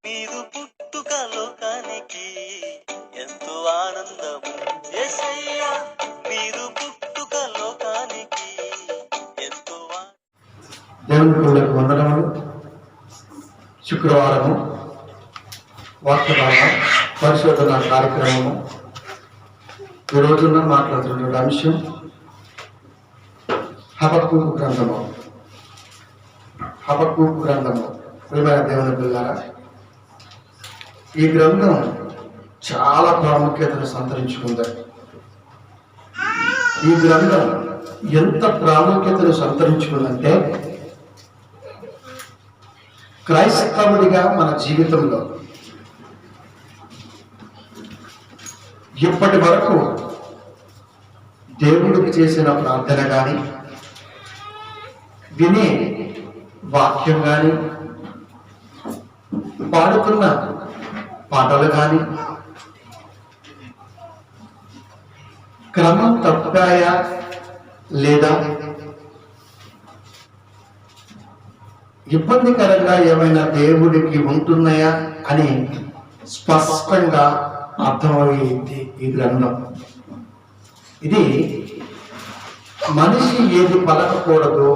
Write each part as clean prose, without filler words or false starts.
మీరు పుట్టుక లోకానికి ఎంతో ఆనందము యేసయ్యా, మీరు పుట్టుక లోకానికి ఎంతో దేవుని పిల్లలకు వందనములు. శుక్రవారము వార్తమాన పరిశోధన కార్యక్రమము. ఈ రోజున మాట్లాడుతున్న అంశం హబక్కూకు గ్రంథము. హబక్కూకు గ్రంథము. ప్రియమైన దేవుని పిల్లారా, ఈ గ్రంథం చాలా ప్రాముఖ్యతను సంతరించుకుంది. ఈ గ్రంథం ఎంత ప్రాముఖ్యతను సంతరించుకుందంటే, క్రైస్తవుడిగా మన జీవితంలో ఇప్పటి వరకు దేవుడికి చేసిన ప్రార్థన కానీ, వినే వాక్యం కానీ, పాడుతున్న పాటలు కానీ క్రమం తప్పాయా లేదా, ఇబ్బందికరంగా ఏమైనా దేవుడికి ఉంటున్నాయా అని స్పష్టంగా అర్థమయ్యింది ఈ గ్రంథం. ఇది మనిషి ఏది పలకకూడదు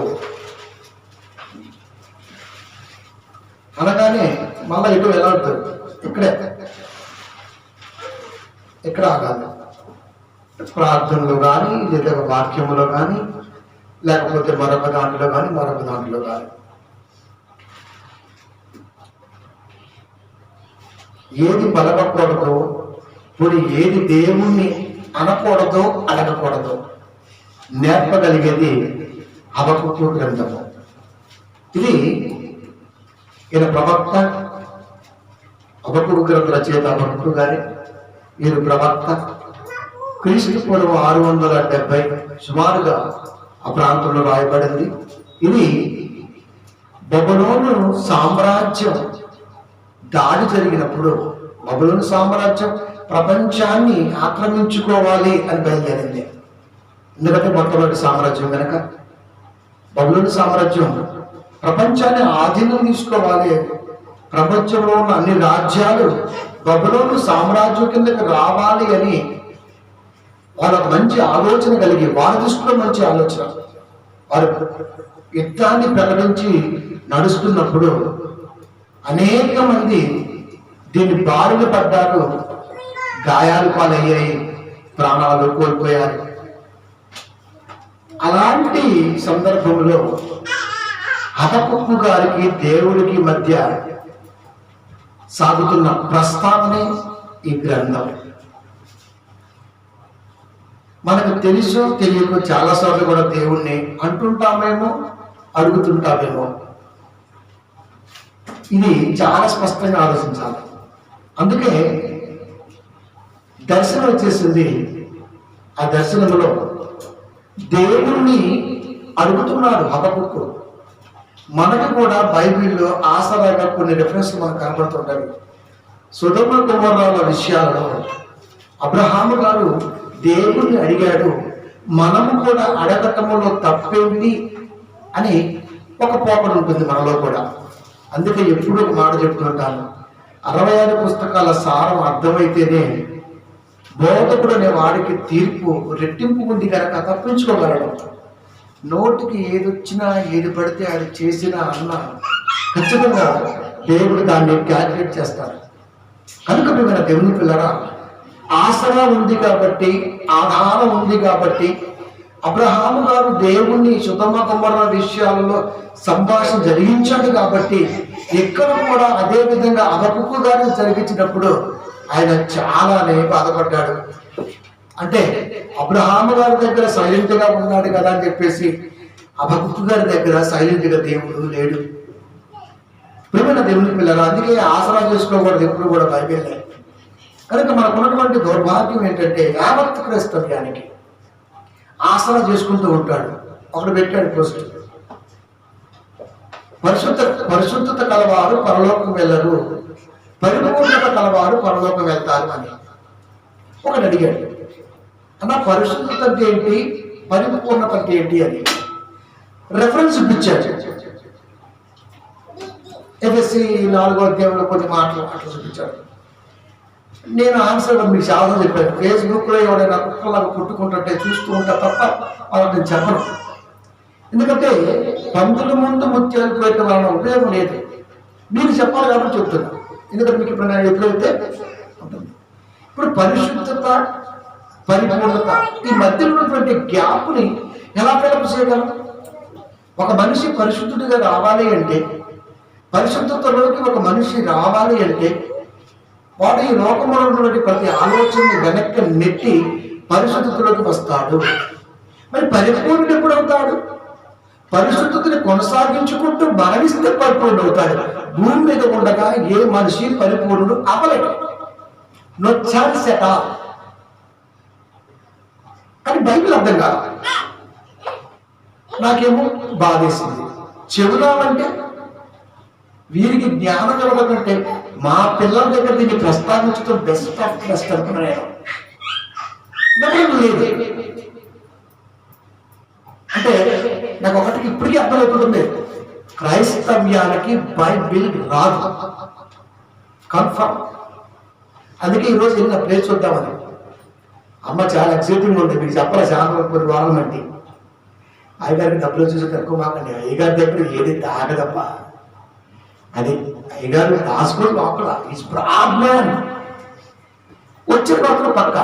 అనగానే మళ్ళా ఇటు ఎలా ఉంటుంది, ఇక్కడ ఆగాలి. ప్రార్థనలో కానీ, లేదా వాక్యములో కానీ, లేకపోతే మరొక దాంట్లో కానీ ఏది పలకకూడదు, ఇప్పుడు ఏది దేవుణ్ణి అనకూడదు, అడగకూడదు నేర్పగలిగేది హబక్కూకు గ్రంథము. ఇది ఈయన ప్రవక్త హబక్కూకు గ్రంథ రచయిత హబక్కూకు గారి, వీరు ప్రవక్త. క్రీస్తు పూర్వం 670 సుమారుగా ఆ ప్రాంతంలో రాయబడింది. ఇది బబులోను సామ్రాజ్యం దాడి జరిగినప్పుడు, బబులోను సామ్రాజ్యం ప్రపంచాన్ని ఆక్రమించుకోవాలి అని బయలుదేరింది. ఎందుకంటే మొట్టమొదటి సామ్రాజ్యం కనుక బబులోను సామ్రాజ్యం ప్రపంచాన్ని ఆధీనం తీసుకోవాలి. ప్రపంచంలో ఉన్న అన్ని రాజ్యాలు బబులోను సామ్రాజ్యం కిందకి రావాలి అని వాళ్ళకు మంచి ఆలోచన కలిగి, వారి దృష్టిలో మంచి ఆలోచన, వారు యుద్ధాన్ని ప్రకటించి నడుస్తున్నప్పుడు అనేక మంది దీన్ని బారిన పడ్డారు, గాయాలు పాలయ్యాయి, ప్రాణాలు కోల్పోయారు. అలాంటి సందర్భంలో హబక్కూకు గారికి దేవుడికి మధ్య సాగుతున్న ప్రస్తావనే ఈ గ్రంథం. మనకు తెలుసో తెలియకో చాలాసార్లు కూడా దేవుణ్ణి అంటుంటామేమో, అడుగుతుంటామేమో. ఇది చాలా స్పష్టంగా ఆలోచించాలి. అందుకే దర్శనం వచ్చేసింది. ఆ దర్శనంలో దేవుణ్ణి అడుగుతున్నాడు హబక్కూకు. మనకు కూడా బైబిల్లో ఆసరాగా కొన్ని రిఫరెన్స్లు మనకు కనబడుతుంటాయి. సొదొమ గొమొర్రాల విషయాలలో అబ్రహాము గారు దేవుణ్ణి అడిగాడు, మనము కూడా అడగటంలో తప్పేంటి అని ఒక పోకడు ఉంటుంది మనలో కూడా. అందుకే ఎప్పుడూ ఒక మాట చెప్తుంటాను, 66 పుస్తకాల సారం అర్థమైతేనే బోధకుడు అనే వాడికి తీర్పు రెట్టింపు ఉంది కనుక తప్పించుకోగలడు. నోటికి ఏది వచ్చినా, ఏది పడితే అది చేసినా అన్న ఖచ్చితంగా దేవుడు దాన్ని క్యాల్కులేట్ చేస్తాడు. కనుక మేము దేవుని పిల్లరా, ఆసరా ఉంది కాబట్టి, ఆధారం ఉంది కాబట్టి, అబ్రహాము గారు దేవుణ్ణి సొదొమ గొమొర్రా విషయాలలో సంభాషణ జరిగించాడు కాబట్టి, ఇక్కడ కూడా అదే విధంగా హబక్కూకు గారిని జరిగించినప్పుడు ఆయన చాలానే బాధపడ్డాడు. అంటే అబ్రహాము గారి దగ్గర సైలెంట్ గా ఉన్నాడు కదా అని చెప్పేసి హబక్కూకు గారి దగ్గర సైలెంట్ గా దేవుడు లేడు. ప్రియమైన దేవుని పిల్లలు, అందుకే ఆసరా చేసుకోకూడదు ఎప్పుడు కూడా బైబిల్లో. కనుక మనకున్నటువంటి దౌర్భాగ్యం ఏంటంటే, యావత్ క్రైస్తవ్యానికి ఆసరా చేసుకుంటూ ఉంటాడు. ఒకడు పెట్టాడు పోస్ట్, పరిశుద్ధత కలవారు పరలోకం వెళ్ళరు, పరిపూర్ణత కలవారు పరలోకం వెళ్తారు అని. ఒకటి అడిగాడు, అన్న పరిశుద్ధత అంటే ఏంటి, పరిపూర్ణత అంటే ఏంటి అని రెఫరెన్స్ ఇప్పించాడు. ఎఫ్ఎస్సి 4వ అధ్యాయంలో కొన్ని మాటలు అట్లా చూపించాడు. నేను ఆన్సర్ మీకు చాలా చెప్పాను. ఫేస్బుక్లో ఎవరైనా కుక్కలాగా పుట్టుకుంటుంటే చూస్తూ ఉంటా తప్ప వాళ్ళకి నేను చెప్పను. ఎందుకంటే పందుల ముందు ముత్యాలు పోయటం వలన ఉపయోగం లేదు. మీకు చెప్పాలి కాబట్టి చెప్తున్నాను. ఎందుకంటే మీకు ఇప్పుడు నేను ఎప్పుడైతే ఉంటుంది. ఇప్పుడు పరిశుద్ధత, పరిపూర్ణత ఈ మధ్య ఉన్నటువంటి గ్యాప్ని ఎలా ఫిలప్ చేయగలం? ఒక మనిషి పరిశుద్ధుడిగా రావాలి అంటే, పరిశుద్ధతలోకి ఒక మనిషి రావాలి అంటే వాడు ఈ లోకంలో ఉన్నటువంటి ప్రతి ఆలోచనని వెనక్కి నెట్టి పరిశుద్ధతలోకి వస్తాడు. మరి పరిపూర్ణుడు ఎప్పుడు అవుతాడు? పరిశుద్ధతని కొనసాగించుకుంటూ మరణిస్తే పరిపూర్ణుడు అవుతాడు. భూమి మీద ఉండగా ఏ మనిషి పరిపూర్ణుడు అవ్వలేడు. No chance at all. కానీ బైబిల్ అర్థం కాదు. నాకేమో బాధేసింది. చెబుదామంటే వీరికి జ్ఞానం కలగకంటే మా పిల్లల దగ్గర దీన్ని ప్రస్తావించడం బెస్ట్ ఆఫ్ బెస్ట్ అనుకున్నాను. లేదు అంటే నాకు ఒకటికి ఇప్పటికీ అర్థమవుతుంది, క్రైస్తవ్యానికి బైబిల్ రాదు, కన్ఫర్మ్. అందుకే ఈరోజు వెళ్ళిన ప్లేస్ చూద్దామని. అమ్మ చాలా ఎక్సైటింగ్ ఉంది, మీకు చెప్పాలి. చాలా కొన్ని వారాల మంది అయ్యగారికి డబ్బులు చూసి కనుక్కోమాకండి. అయ్యగారి దగ్గర ఏది తాగదప్ప. అది అయ్యగారు దాసుకొని లోపల ఈజ్ బ్రాడ్ మ్యాన్. వచ్చే మాత్రం పక్క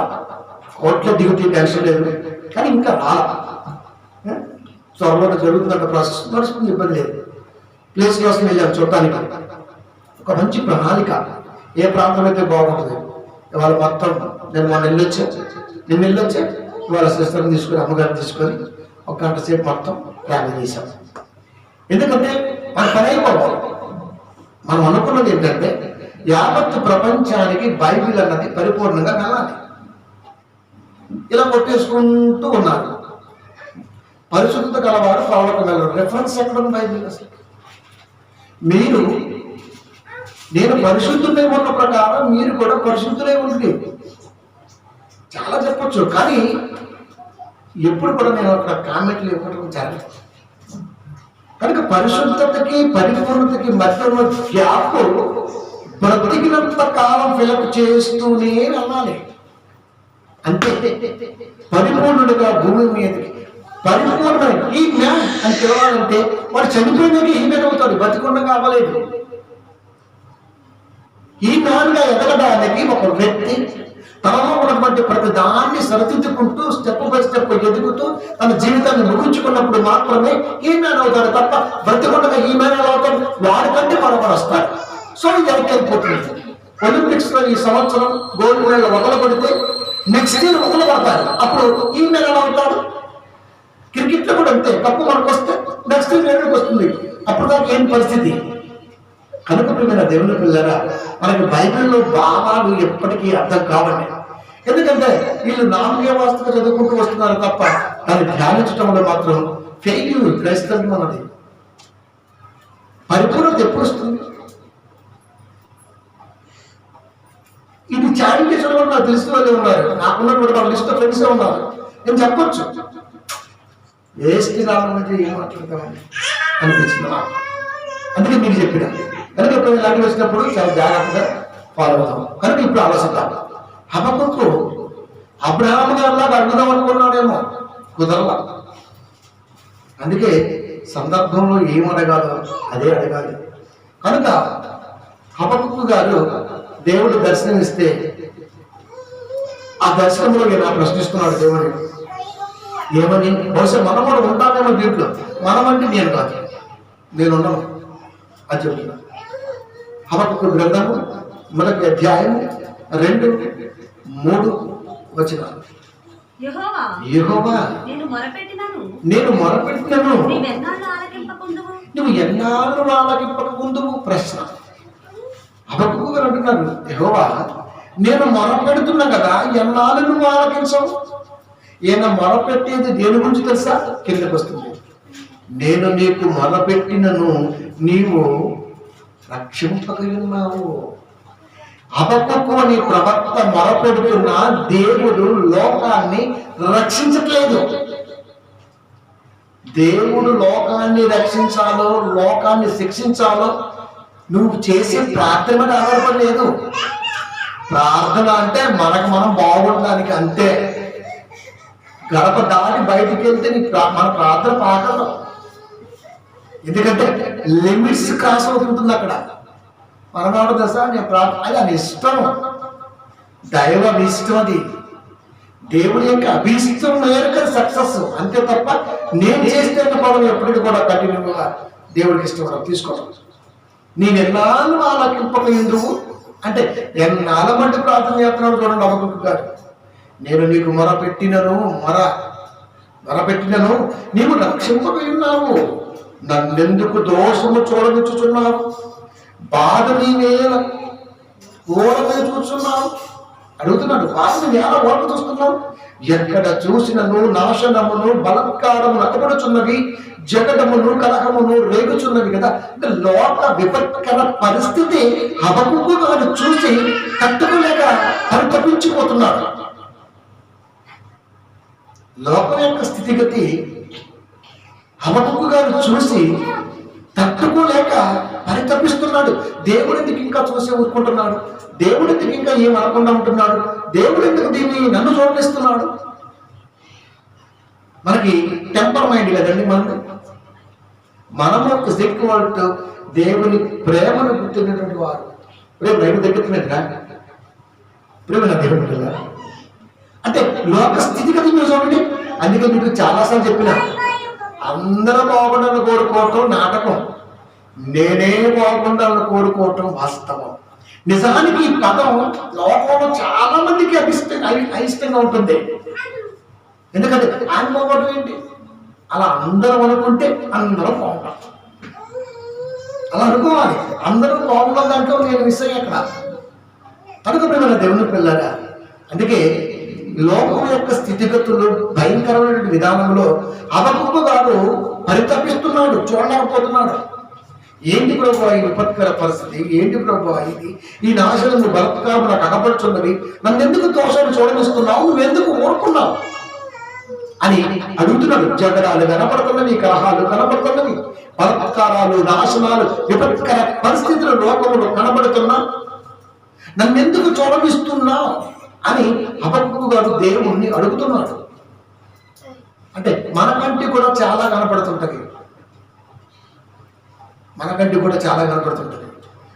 కోట్ల దిగుతీ టెన్షన్ లేదు. కానీ ఇంకా రాల త్వరలో జరుగుతుందంట ప్రాసెస్. నడుస్తుంది, ఇబ్బంది లేదు. ప్లేస్ కోసం వెళ్ళాను చూడటానికి. ఒక మంచి ప్రణాళిక, ఏ ప్రాంతం అయితే బాగుంటుంది. ఇవాళ మొత్తం నేను నిన్న వెళ్ళొచ్చా ఇవాళ సిస్టర్ని తీసుకొని అమ్మగారిని తీసుకొని ఒక గంట సేపు మొత్తం ప్లాన్ చేశాం. ఎందుకంటే మన పని అయిపోవాలి. మనం అనుకున్నది ఏంటంటే యావత్ ప్రపంచానికి బైబిల్ అన్నది పరిపూర్ణంగా వెళ్ళాలి. ఇలా కొట్టేసుకుంటూ ఉన్నారు. పరిశుద్ధత గలవాడు పరలోకం వెళ్ళరు. రెఫరెన్స్ ఎక్కడ ఉంది బైబిల్? అసలు మీరు నేను పరిశుద్ధులై ఉన్న ప్రకారం మీరు కూడా పరిశుద్ధులై ఉండి చాలా చెప్పొచ్చు. కానీ ఎప్పుడు కూడా నేను అక్కడ కామెంట్లు ఇవ్వడం జరగదు. కనుక పరిశుద్ధతకి పరిపూర్ణతకి మధ్య ఉన్న గ్యాప్ బ్రతికినంత కాలం ఫిలప్ చేస్తూనే వెళ్ళాలి. అంతే. పరిపూర్ణుడిగా భూమి మీదకి పరిపూర్ణమైన ఈ మ్యాన్ అని పిలవాలంటే వాడు చనిపోయినాక ఈ మ్యాన్ అవుతాడు, బతికుండగా అవ్వలేదు. ఈ మ్యాన్గా ఎదగడానికి ఒక వ్యక్తి తనలో ఉన్నటువంటి ప్రతి దాన్ని సరిదిద్దుకుంటూ స్టెప్ బై స్టెప్ ఎదుగుతూ తన జీవితాన్ని ముగించుకున్నప్పుడు మాత్రమే ఈ మ్యాన్ అవుతాడు తప్ప బ్రతికుండగా ఈ మ్యాన్ ఎలా అవుతాడు? వాడికంటే మరొకరు వస్తాడు. సో ఇది అయిపోతుంది. ఒలింపిక్స్ లో ఈ సంవత్సరం గోల్డ్ మెడల్ వదలబడితే నెక్స్ట్ ఇయర్ వదలబడతారు. అప్పుడు ఈ మ్యాన్ ఎలా అవుతాడు? క్రికెట్ లో కూడా అంతే. కప్పు మనకు వస్తే నెక్స్ట్ ఇయర్ ఎక్కడికి వస్తుంది? అప్పుడు దాకా ఏం పరిస్థితి? కనుక ప్రియమైన దేవుని పిల్లరా, మనకి బైబిల్లో భావాలు ఎప్పటికీ అర్థం కావండి. ఎందుకంటే వీళ్ళు నామకే వాస్తుగా చదువుకుంటూ వస్తున్నారు తప్ప దాన్ని ధ్యానించడంలో మాత్రం ఫెయిల్యూర్. క్రైస్తవ్యం అన్నది పరిపూర్ణత ఎప్పుడు వస్తుంది? ఇది చారిటీ చదువు నాకు తెలిసిన వాళ్ళే ఉన్నారు. నాకున్నటువంటి వాళ్ళ లిస్ట్ ఫ్రెండ్సే ఉన్నారు. నేను చెప్పొచ్చు, వేస్ట్ రావాలంటే ఏం మాట్లాడతామని అనిపించింది. అందుకే మీకు చెప్పిన కనుక ఇప్పుడు ఇలాంటి వచ్చినప్పుడు చాలా జాగ్రత్తగా ఫాలో అవుతాం. కనుక ఇప్పుడు ఆలోచిద్దాం. హబక్కూకు అబ్రహాము గారిలాగా అడుగుదాం అనుకున్నాడేమో, కుదరలా. అందుకే సందర్భంలో ఏం అడగాలో అదే అడగాలి. కనుక హబక్కూకు గారు దేవుడు దర్శనమిస్తే ఆ దర్శనంలో ఇలా ప్రశ్నిస్తున్నాడు దేవుని. ఏమని? బహుశా మనం కూడా ఉంటామేమో దీంట్లో. మనమంటే నేను కాదు, నేనున్నాను అని చెప్తున్నా. హబక్కూకు గ్రంథము 1వ అధ్యాయం 2-3 వచనాలు. యెహోవా నేను మొరపెట్టినను నువ్వు ఎన్నాళ్ళు ఆలకింపకుందువు? ప్రశ్న. హబక్కూకు గారు అంటున్నారు, యెహోవా నేను మొరపెడుతున్నా కదా, ఎన్నాళ్ళు నువ్వు ఆలకించవు? ఈయన మొరపెట్టేది దేని గురించి తెలుసా? కిందకు వస్తుంది. నేను నీకు మొరపెట్టినను నీవు రక్షింపగలిగినావు. హబక్కూకు అని ప్రవక్త మొరపెడుతున్నా దేవుడు లోకాన్ని రక్షించట్లేదు. దేవుడు లోకాన్ని రక్షించాలో లోకాన్ని శిక్షించాలో నువ్వు చేసే ప్రార్థన మీద ఆధారపడి లేదు. ప్రార్థన అంటే మనకు మనం బాగుండడానికి అంతే. గడప దాటి బయటికి వెళ్తే మన ప్రార్థన పాకదు. ఎందుకంటే లిమిట్స్ క్రాస్ అవుతుంటుంది అక్కడ. మనవాడు దశ నేను ప్రార్థన అది అని ఇష్టం, దైవ ఇష్టం, అది దేవుని యొక్క అభిష్టం మేరకు సక్సెస్ అంతే తప్ప నేను చేస్తే పదం ఎప్పటికీ కూడా కంటిన్యూగా దేవుడికి ఇష్టం తీసుకోవడం. నేను ఎన్నాళ్ళు ఆలకింపక ఎందుకు అంటే ఎన్నాళ్ళ మట్టి ప్రార్థన చేస్తున్నాడు చూడండి హబక్కూకు గారు. నేను నీకు మొరపెట్టినను నీవు రక్షింపక ఉన్నావు, నన్నెందుకు దోషము చూడనిచ్చుచున్నావు, బాధ నీవేళ ఓడమే చూస్తున్నావు అడుగుతున్నాడు. బాధ నీవేళ ఓడక చూస్తున్నావు. ఎక్కడ చూసినను నాశనమును బలత్కారమును అకబడుచున్నవి, జగడమును కలహమును రేగుచున్నవి కదా. లోక విపత్కర పరిస్థితి హబక్కూకు గారు చూసి తట్టుకోలేక పరితపించిపోతున్నాడు. లోకం యొక్క స్థితిగతి హబక్కూకు గారు చూసి తట్టుకోలేక పరితపిస్తున్నాడు. దేవుడు ఎందుకు ఇంకా చూసి ఊరుకుంటున్నాడు? దేవుడు ఎందుకు ఇంకా ఏం అనకుండా ఉంటున్నాడు? దేవుడు ఎందుకు దీన్ని నన్ను చూడనిస్తున్నాడు? మనకి టెంపర్ మైండ్ కదండి. మనము సిగ్గుపడుతూ దేవుని ప్రేమను గుర్తున్నటువంటి వారు. ప్రేమ దగ్గరున్నట్టుగా ప్రేమ నా దేవుడు అంటే లోక స్థితిగతి మీరు చూడండి. అందుకే మీకు చాలాసార్లు చెప్పిన, అందరూ బాగుండాలని కోరుకోవటం నాటకం, నేనే బాగుండాలని కోరుకోవటం వాస్తవం. నిజానికి ఈ పదం లోకంలో చాలా మందికి అయిష్టంగా ఉంటుంది. ఎందుకంటే ఆయన బాగుండటం ఏంటి? అలా అందరం అనుకుంటే అందరం బాగుంటాం. అలా అనుకోవాలి. అందరూ బాగుండాలి దాంట్లో నేను మిస్ అయ్యా అక్కడ. కనుక ప్రేమ దేవుని పిల్లరా, అందుకే లోకం యొక్క స్థితిగతులు భయంకరమైన విధానంలో హబక్కూకు గారు పరితపిస్తున్నాడు, చూడలేకపోతున్నాడు. ఏంటి ప్రభువా ఈ విపత్కర పరిస్థితి? ఏంటి ప్రభువా ఇది? ఈ నాశనము బలత్కారం నాకు అగపడుచున్నవి, నన్ను ఎందుకు దోషాలు చూడనిస్తున్నావు? నువ్వెందుకు ఊరుకున్నావు అని అడుగుతున్నాడు. జగడాలు కనపడుతున్నవి, కలహాలు కనపడుతున్నవి, బలత్కారాలు, నాశనాలు, విపత్కర పరిస్థితులు లోకంలో కనబడుతున్నా, నన్నెందుకు చూడనిస్తున్నావు అని హబక్కూకు గారు దేవుణ్ణి అడుగుతున్నాడు. అంటే మనకంటే కూడా చాలా కనపడుతుంటది.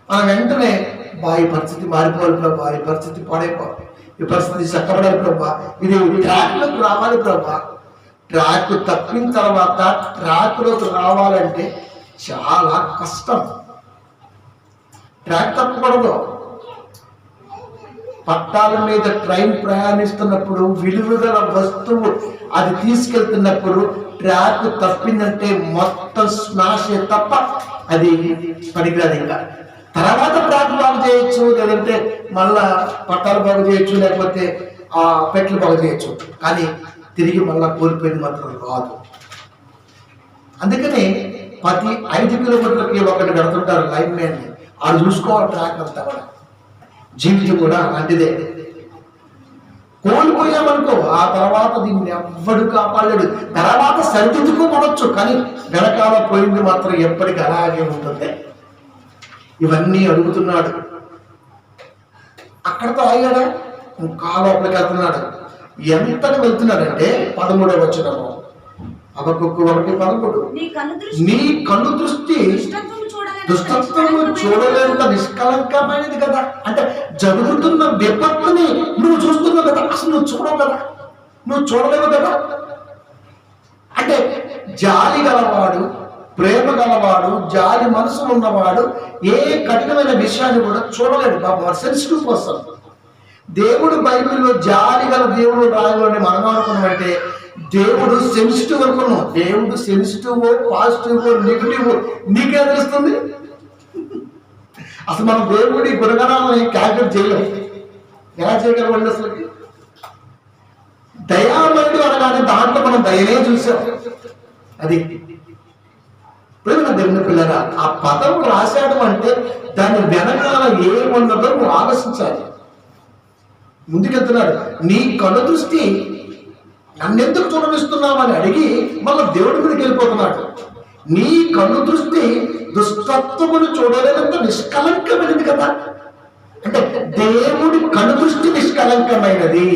మనం వెంటనే ఈ పరిస్థితి మారిపోవాలి ప్రభా, ఈ పరిస్థితి పాడైపోవాలి, ఈ పరిస్థితి చక్కబడాలి ప్రభా, ఇది ట్రాక్లోకి రావాలి ప్రభా. ట్రాక్ తప్పిన తర్వాత ట్రాక్లోకి రావాలంటే చాలా కష్టం. ట్రాక్ తప్పకూడదు. పట్టాల మీద ట్రైన్ ప్రయాణిస్తున్నప్పుడు విలువగల వస్తువు అది తీసుకెళ్తున్నప్పుడు ట్రాక్ తప్పిందంటే మొత్తం స్మాష్ తప్ప అది పనికిరాదు. ఇంకా తర్వాత ట్రాక్ బాగు చేయొచ్చు, లేదంటే మళ్ళా పట్టాలు బాగు చేయొచ్చు, లేకపోతే ఆ పెట్లు బాగు చేయొచ్చు, కానీ తిరిగి మళ్ళా కోల్పోయింది మాత్రం రాదు. అందుకని ప్రతి 5 కిలోమీటర్లకి ఒకటి కడుతుంటారు లైన్ మ్యాన్. అది చూసుకోవాలి ట్రాక్ అంతా కూడా. జీవితం కూడా అలాంటిదే. కోల్పోయామనుకో ఆ తర్వాత దీన్ని ఎవ్వడు కాపాడలేడు. తర్వాత సరిదిద్దుకోవచ్చు, కానీ వెనకాల పోయింది మాత్రం ఎప్పటికీ అలాగే ఉంటుంది. ఇవన్నీ అడుగుతున్నాడు. అక్కడతో ఆగాడా? ఇంకా లోపలికి వెళ్తున్నాడు. ఎంతగా వెళ్తున్నాడంటే 13వ వచనము హబక్కూకు 1:13, నీ కన్ను దృష్టి దుష్టత్వము చూడలేంత నిష్కలంకమైనది కదా. అంటే జరుగుతున్న విపత్తుని నువ్వు చూస్తున్నావు కదా, అసలు నువ్వు చూడవు కదా, నువ్వు చూడలేవు కదా. అంటే జాలి గలవాడు, ప్రేమ గలవాడు, జాలి మనసు ఉన్నవాడు ఏ కఠినమైన విషయాన్ని కూడా చూడలేడు. బాబు సెన్సిటివ్ పర్సన్. దేవుడు బైబిల్లో జాలి గల దేవుడు రాయని మనం అనుకున్నామంటే దేవుడు సెన్సిటివ్ అనుకున్నాం. దేవుడు సెన్సిటివ్, పాజిటివ్, నెగిటివ్ నీకే తెలుస్తుంది. అసలు మనం దేవుడి గుణగణాలను క్యాల్కులేట్ చేయలేము. ఎలా చేయగలమండి? అసలు దయామయుడు అనగానే దాంట్లో మనం దయనే చూసాం. అది ప్రేమ దేవుని పిల్లరా, ఆ పదం రాశాడు అంటే దాని వెనకాల ఏమున్నదో నువ్వు ఆలోచించాలి. ముందుకెళ్తున్నాడు. నీ కను దృష్టి నన్నెందుకు చూడనిస్తున్నావు అని అడిగి మళ్ళీ దేవుడి మీదకి వెళ్ళిపోతున్నాడు. నీ కన్ను దృష్టి దుష్టత్వమును చూడలేనంత నిష్కలంకమైనది కదా. అంటే దేవుడి కన్ను దృష్టి నిష్కలంకమైనది.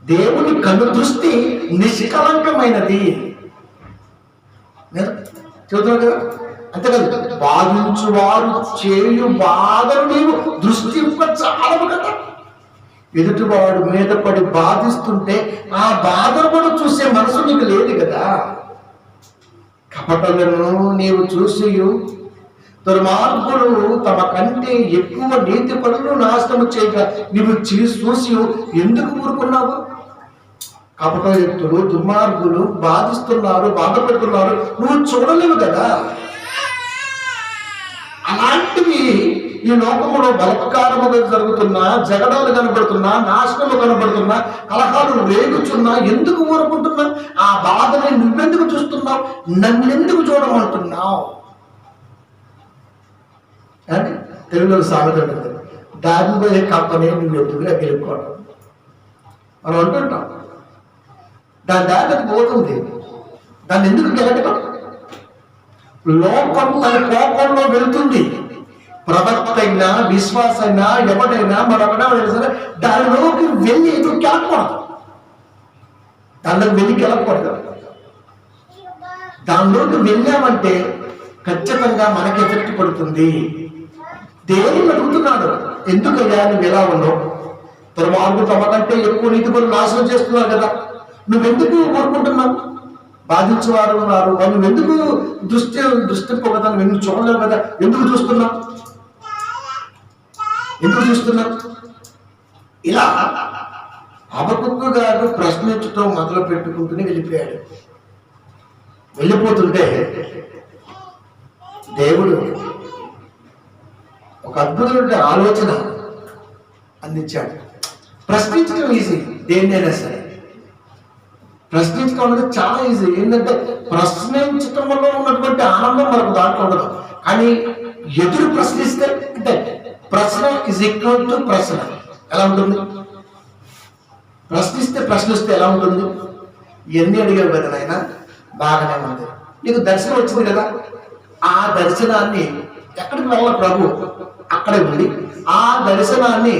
దేవుని కన్ను దృష్టి నిష్కలంకమైనది చెబుతున్నావు కదా. అంతేకాదు, బాధించువారు చేయు బాధలు నీవు దృష్టి చాలవు కదా. ఎదుటివాడు మీద పడి బాధిస్తుంటే ఆ బాధను కూడా చూసే మనసు నీకు లేదు కదా. కపటలను నీవు చూసి, దుర్మార్గులు తమ కంటే ఎక్కువ నీతి పనులు నాశనము చేయగా నీవు చూసి ఎందుకు ఊరుకున్నావు? కపటయుక్తులు దుర్మార్గులు బాధిస్తున్నారు, బాధపడుతున్నారు, నువ్వు చూడలేవు కదా. అలాంటివి ఈ లోకములో బలత్కారముగా జరుగుతున్నా, జగడాలు కనబడుతున్నా, నాశనము కనబడుతున్నా, కలహాలు రేగుచున్నా ఎందుకు ఊరుకుంటున్నా? ఆ బాధని నువ్వెందుకు చూస్తున్నావు? నన్నెందుకు చూడమంటున్నావు అని తెలుగులో సామెత ఉంటుంది. దాని పోయే కప్పనే నువ్వు ఎదురుగా గెలుపుకోవడం మనం అంటుంటాం. దాని దానికి పోతుంది, దాన్ని ఎందుకు గెలకటం? లోకం తన కోపంలో వెళ్తుంది. ప్రవక్త అయినా, విశ్వాస అయినా, ఎవడైనా మరొకటైనా సరే దానిలోకి వెళ్ళి ఎదురు గెలకూడదు. దానిలోకి వెళ్ళి గెలకూడదు. దానిలోకి వెళ్ళామంటే ఖచ్చితంగా మనకి ఎఫెక్ట్ పడుతుంది. దేవుని అడుగుతున్నాడు, ఎందుకయ్యా నువ్వు ఎలా ఉన్నావు? దుర్మార్గులు తమ కంటే ఎక్కువ నీతి పనులు నాశనం చేస్తున్నారు కదా, నువ్వెందుకు కోరుకుంటున్నావు? బాధించేవారు ఉన్నారు, నువ్వెందుకు దృష్టింపు కదా, నువ్వు చూడలేవు కదా, ఎందుకు చూస్తున్నావు? ఇలా హబక్కూకు గారు ప్రశ్నించడం మొదలు పెట్టుకుంటూనే వెళ్ళిపోయాడు. వెళ్ళిపోతుంటే దేవుడు ఒక అద్భుతమైన ఆలోచన అందించాడు. ప్రశ్నించడం ఈజీ, దేన్నైనా సరే ప్రశ్నించడం అనేది చాలా ఈజీ. ఏంటంటే ప్రశ్నించడం వల్ల ఉన్నటువంటి ఆనందం మనకు దాంట్లో ఉండదు. కానీ ఎదురు ప్రశ్నిస్తే, అంటే ప్రశ్న ఇజ్ ఈక్వల్ టు ప్రశ్న ఎలా ఉంటుంది? ప్రశ్నిస్తే ఎలా ఉంటుంది? ఎన్ని అడిగావు కదా నాయన, బాగానే ఉంది, నీకు దర్శనం వచ్చింది కదా, ఆ దర్శనాన్ని ఎక్కడికి వెళ్ళాలి ప్రభు? అక్కడే ఉంది. ఆ దర్శనాన్ని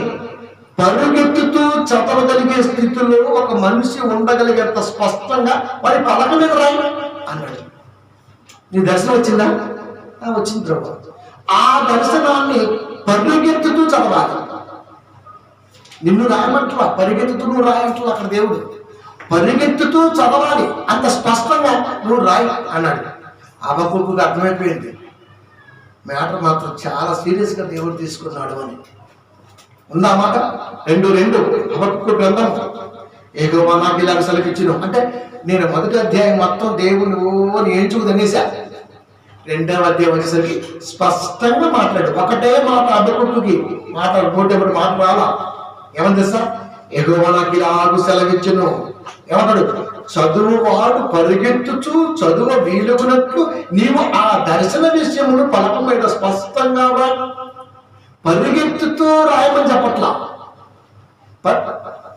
పరుగెత్తుతూ చదవగలిగే స్థితిలో ఒక మనిషి ఉండగలిగేంత స్పష్టంగా వారి పలక మీద రాయి అన్నాడు. నీ దర్శనం వచ్చిందా? వచ్చింది ప్రభు. ఆ దర్శనాన్ని పరుగెత్తుతూ చదవాలి. నిన్ను రాయమంటలా, పరిగెత్తుతూ నువ్వు రాయమంటలా. అక్కడ దేవుడు పరిగెత్తుతూ చదవాలి, అంత స్పష్టంగా నువ్వు రాయి అన్నాడు. హబక్కూకుకు అర్థమైపోయింది, మ్యాటర్ మాత్రం చాలా సీరియస్గా దేవుడు తీసుకున్నాడు అని. ఉందా మాట? 2:2 హబక్కూకు గ్రంథం. యెహోవా నాకు ఇలాగ సెలవిచ్చును అంటే, నేను మొదటి అధ్యాయం మొత్తం దేవుని ఏంచుకు తినేసా. 2వ అధ్యాయం వచ్చేసరికి స్పష్టంగా మాట్లాడు. ఒకటే మాట హబక్కూకుకి పోటేపటి మాట రాలా. ఏమని తెలుసా? యెహోవా నాకు ఇలాగ సెలవిచ్చును. ఏమన్నాడు? చదువువాడు పరిగెత్తుచు చదువు వీలుగునట్లు నీవు ఆ దర్శన విషయమును పలక మీద స్పష్టంగా పరిగెత్తుతూ రాయమని చెప్పట్లా.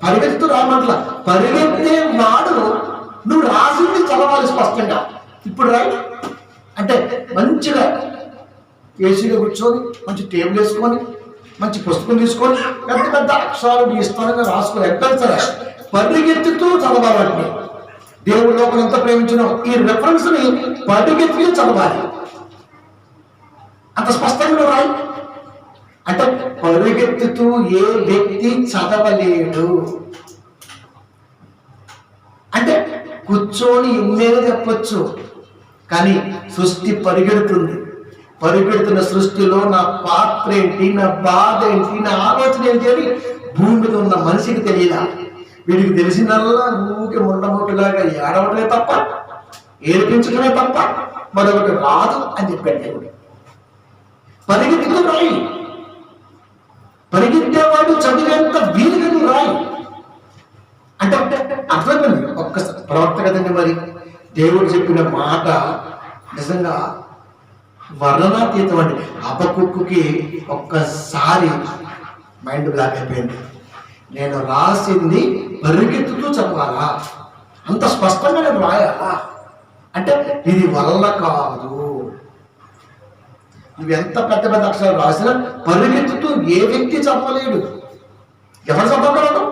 పరిగెత్తుతూ రాయమంటలా. పరిగెత్తే వాడు నువ్వు రాసింది చదవాలి స్పష్టంగా. ఇప్పుడు రాయి అంటే మంచిగా ఏసీలో కూర్చొని, మంచి టేబుల్ వేసుకొని, మంచి పుస్తకం తీసుకొని, పెద్ద పెద్ద అక్షరాలు ఇస్తానుగా రాసుకొని ఎక్కడ సరే పరిగెత్తుతూ చదవాలంటే, దేవుడు లోకం ఎంత ప్రేమించిన ఈ రెఫరెన్స్ ని పరిగెత్తి చదవాలి. అంత స్పష్టంగా రాయి అంటే పరిగెత్తుతూ ఏ వ్యక్తి చదవలేడు. అంటే కూర్చొని ఎన్నేదో చెప్పచ్చు, కానీ సృష్టి పరిగెడుతుంది. పరిగెడుతున్న సృష్టిలో నా పాత్ర ఏంటి, నా బాధ ఏంటి, నా ఆలోచన ఏంటి అని భూమి మీద ఉన్న మనిషికి తెలియదా? వీడికి తెలిసినల్లా ఊరికి ముండమూటిలాగా ఏడవటమే తప్ప, ఏడిపించడమే తప్ప మరొకటి రాదు అని చెప్పాడు దేవుడు. పరిగెత్తుతూ రాయి. పరిగెత్తేవాడు చదివేంత వీలుగా నువ్వు రాయి అంటే అర్థమైంది. ఒక్కసారి ప్రవక్త కదండి మరి, దేవుడు చెప్పిన మాట నిజంగా వర్ణనాతీతం అండి. హబక్కూకుకి ఒక్కసారి మైండ్ బ్లాక్ అయిపోయింది. నేను రాసింది పరిగెత్తుతూ చదవాలా? అంత స్పష్టంగా నేను రాయాలా? అంటే ఇది వల్ల కాదు. నువ్వెంత పెద్ద పెద్ద అక్షరాలు రాసినా పరిగెత్తుతూ ఏ వ్యక్తి చెప్పలేడు. ఎవరు చెప్పగలడు?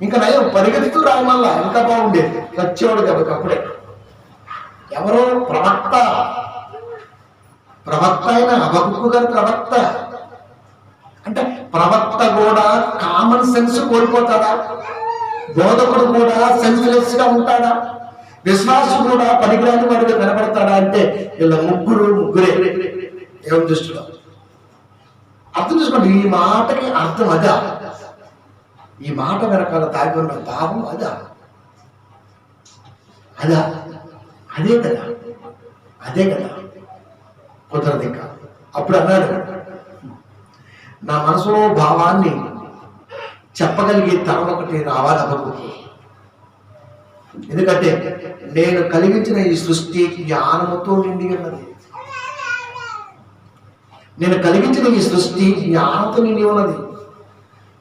ఇంకా నయం పరిగెత్తుతూ రాయమల్లా ఇంకా బాగుండేది. వచ్చేవాడు కాబట్టి అప్పుడే ఎవరో ప్రవక్త అయిన హబక్కూకు గారి ప్రవక్త. అంటే ప్రవక్త కూడా కామన్ సెన్స్ కోల్పోతాడా? బోధకుడు కూడా సెన్స్లెస్ గా ఉంటాడా? విశ్వాసం కూడా పనికిరాని వాడిగా కనబడతాడా? అంటే వీళ్ళ ముగ్గురే దేవుని దృష్టిలో. అర్థం చేసుకోండి, ఈ మాటకి అర్థం అదా? ఈ మాట వెనకాల దాగి ఉన్న భావం అదా? అదే కదా కుదరదు. ఇంకా అప్పుడు అన్నాడు, నా మనసులో భావాన్ని చెప్పగలిగే తరం ఒకటి రావాలి హబక్కూకు. ఎందుకంటే నేను కలిగించిన ఈ సృష్టి జ్ఞానముతో నిండి ఉన్నది. నేను కలిగించిన ఈ సృష్టి జ్ఞానంతో నిండి ఉన్నది.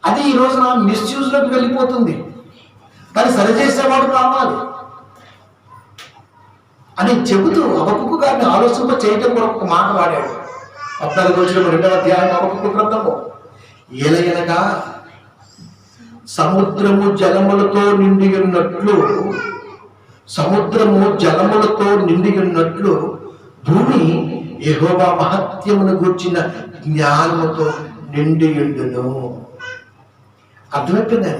అది ఈ రోజున మిస్యూజ్లోకి వెళ్ళిపోతుంది. దాన్ని సరిచేసేవాడు కావాలి అని చెబుతూ హబక్కూకు గారిని ఆలోచింప చేయటం కూడా ఒక మాట వాడాడు. 14వ అధ్యాయం హబక్కూకు గ్రంథము. ఏలయనగా సముద్రము జలములతో నిండి ఉన్నట్లు భూమి యెహోవా మహత్యమును గూర్చిన జ్ఞానముతో నిండియుండును. అర్థమైపోయింది.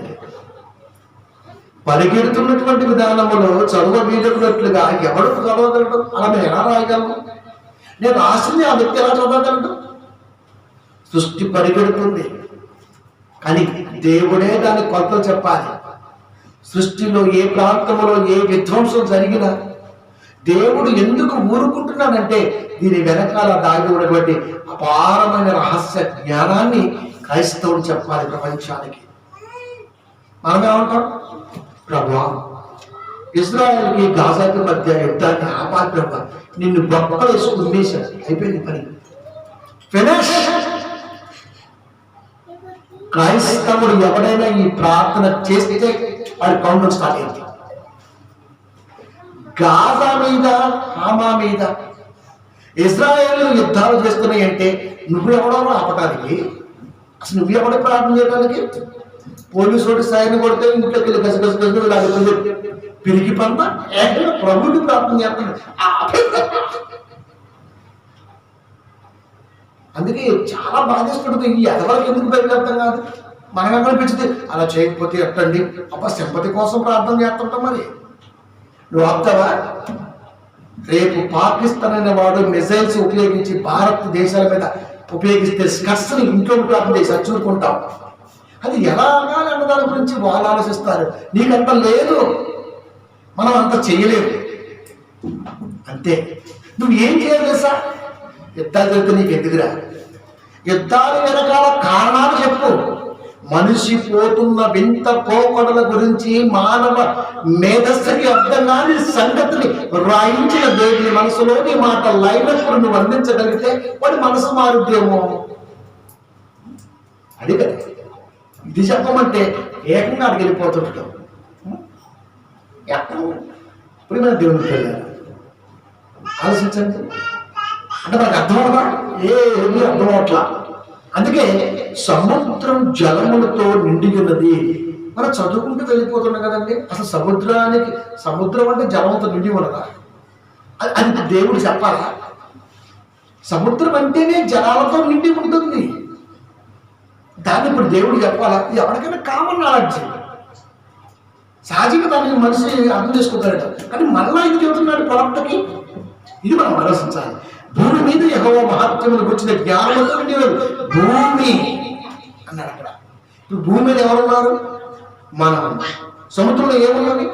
పరిగెడుతున్నటువంటి విధానములో చదవబీదకున్నట్లుగా ఎవరు చదవగలడు? అలా నేను ఎలా రాయగలను? నేను రాసింది ఆ వ్యక్తి ఎలా చదవగలడు? సృష్టి పరిగెడుతుంది, కానీ దేవుడే దాని కొలతలు చెప్పాలి. సృష్టిలో ఏ ప్రాంతంలో ఏ విధ్వంసం జరిగినా దేవుడు ఎందుకు ఊరుకుంటున్నాడంటే దీని వెనకాల దాగి ఉన్నటువంటి అపారమైన రహస్య జ్ఞానాన్ని క్రైస్తవుడు చెప్పాలి ప్రపంచానికి. మనం ఏమంటాం? ప్రభువా, ఇజ్రాయెల్కి గాజాకి మధ్య యుద్ధాన్ని ఆపాలి ప్రభు, నిన్ను బొక్కలు వేసుకుని ఉమ్మేశాడు, అయిపోయింది పని, ఫినిష్. క్రైస్తవుడు ఎవడైనా ఈ ప్రార్థన చేస్తే వాడి కౌంటర్ స్టార్ట్ అయింది. గాజా మీద, హామా మీద ఇజ్రాయేల్ యుద్ధాలు చేస్తున్నాయి అంటే నువ్వెవడో ఆపటానికి? అసలు నువ్వెవడో ప్రార్థన చేయడానికి? పోలీసుడు సైన్ కొడితే ఇంట్లోకి వెళ్ళి గసగస పిరికి పంత ప్రభుకి ప్రార్థన చేస్తున్నాడు. అందుకే చాలా బాధేస్తుంది. ఈ ఎదవరికి ఎందుకు బయలుదేరుతాం కాదు? మనకు అనిపించింది అలా చేయకపోతే ఎట్టండి, సింపతి కోసం ప్రార్థన చేస్తుంటాం. మరి నువ్వు ఆపుతావా? రేపు పాకిస్తాన్ అనే వాడు మిసైల్స్ ఉపయోగించి భారతదేశాల మీద ఉపయోగిస్తే స్కర్స్ని ఇంట్లో ప్రార్థన చేసి చూరుకుంటాం. అది ఎలాగా అన్న దాని గురించి వాళ్ళు ఆలోచిస్తారు. నీకంత లేదు, మనం అంత చేయలేము. అంతే. నువ్వు ఏం చేయాలి తెలుసా? యుద్ధాలు జరిగితే నీకు ఎందుకురా? యుద్ధాలు వెనకాల కారణాలు చెప్పు. మనిషి పోతున్న వింత పోకడల గురించి మానవ మేధస్సుకి అర్థం కాని సంగతిని రాయించిన దేవుని మనసులోని మాట లైనప్పుడు నువ్వు అందించగలిగితే వాడి మనసు మారుద్దేమో. అది కదా ఇది చెప్పమంటే ఏకంగా అడిగి వెళ్ళిపోతుంటాం. ఇప్పుడు మన దేవునికి వెళ్ళారు, ఆలోచించండి. అంటే మనకు అర్థమవుతా? ఏమీ అర్థమవట్లా. అందుకే సముద్రం జలములతో నిండి ఉన్నది. మనం చదువుకుంటూ వెళ్ళిపోతున్నాం కదండి. అసలు సముద్రం అంటే జలంతో నిండి ఉన్నదా? అది దేవుడు చెప్పాలా? సముద్రం అంటేనే జలాలతో నిండి ఉంటుంది. దాన్ని ఇప్పుడు దేవుడు చెప్పాలా? ఎవరికైనా కామన్ నాలెడ్జ్, సహజంగా దానికి మనిషి అర్థం చేసుకుంటారట. కానీ మళ్ళా ఇది చెబుతున్నాడు ప్రవక్తకి. ఇది మనం ఆలోచించాలి. భూమి మీద యెహోవా మహత్యమును గుర్చిన జ్ఞానంతో నిండి భూమి అన్నాడు అక్కడ. ఇప్పుడు భూమి మీద ఎవరున్నారు? మనం. సముద్రంలో ఏమున్నది?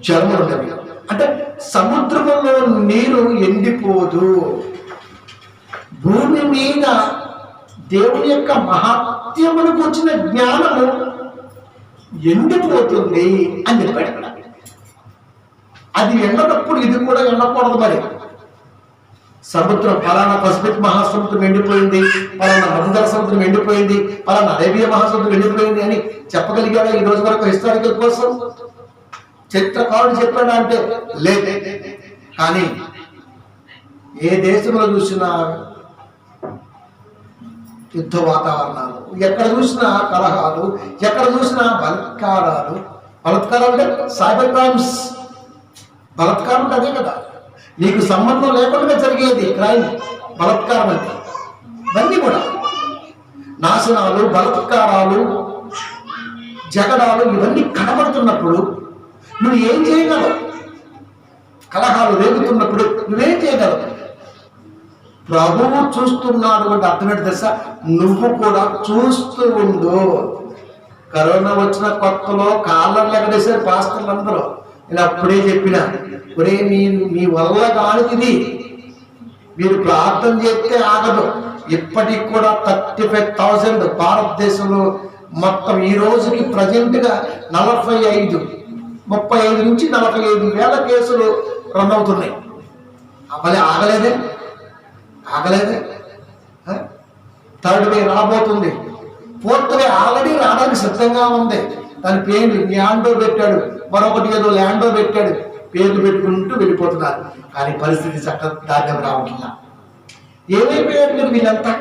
జలములు ఉన్నవి. అంటే సముద్రంలో నీరు ఎండిపోదు. భూమి మీద దేవుని యొక్క మహత్యమును గుర్చిన జ్ఞానము ఎండిపోతుంది అని చెప్పాడు అక్కడ. అది ఎండనప్పుడు ఇది కూడా ఎండకూడదు. మరి సముద్రం ఫలానా పసిఫిక్ మహాసముద్రం ఎండిపోయింది, ఫలానా మధ్యధర సముద్రం ఎండిపోయింది, ఫలానా అరేబియా మహాసముద్రం ఎండిపోయింది అని చెప్పగలిగాడా ఈ రోజు వరకు హిస్టారికల్ కోసం? చిత్రకారుడు చెప్పాడు అంటే లేదు. కానీ ఏ దేశంలో చూసినా యుద్ధ వాతావరణాలు, ఎక్కడ చూసినా కలహాలు, ఎక్కడ చూసినా బలాత్కారాలు. బలాత్కారాలు అంటే సైబర్ క్రైమ్స్. బలాత్కారం అంటే అదే కదా, నీకు సంబంధం లేకుండా జరిగేది క్రైమ్, బలాత్కారం అంటే. ఇవన్నీ కూడా నాశనాలు, బలాత్కారాలు, జగడాలు ఇవన్నీ కనబడుతున్నప్పుడు నువ్వు ఏం చేయగలవు? కలహాలు రేగుతున్నప్పుడు నువ్వేం చేయగలవు? ప్రభువు చూస్తున్నాడు అంటే అర్థమేంటి తెలుసా? నువ్వు కూడా చూస్తూ ఉండు. కరోనా వచ్చిన కొత్తలో కాళ్ళని ఎగరేసారు పాస్టర్లు అందరూ. నేను అప్పుడే చెప్పిన, ఒరే మీ వల్ల కానిది, మీరు ప్రార్థన చేస్తే ఆగదు. ఇప్పటికి కూడా 35,000 భారతదేశంలో మొత్తం ఈ రోజుకి ప్రజెంట్గా 35 నుంచి 45 వేల కేసులు రన్ అవుతున్నాయి. మళ్ళీ ఆగలేదే. థర్డ్ వే రాబోతుంది, ఫోర్త్ వే ఆల్రెడీ రావడానికి సిద్ధంగా ఉంది. దాని పేరు ల్యాండో పెట్టాడు, మరొకటి ఏదో ల్యాండో పెట్టాడు, పేర్లు పెట్టుకుంటూ వెళ్ళిపోతున్నారు. కానీ పరిస్థితి చక్కదార్యం రావట్లా. ఏమైపోయాడు మీరు వీళ్ళంతా?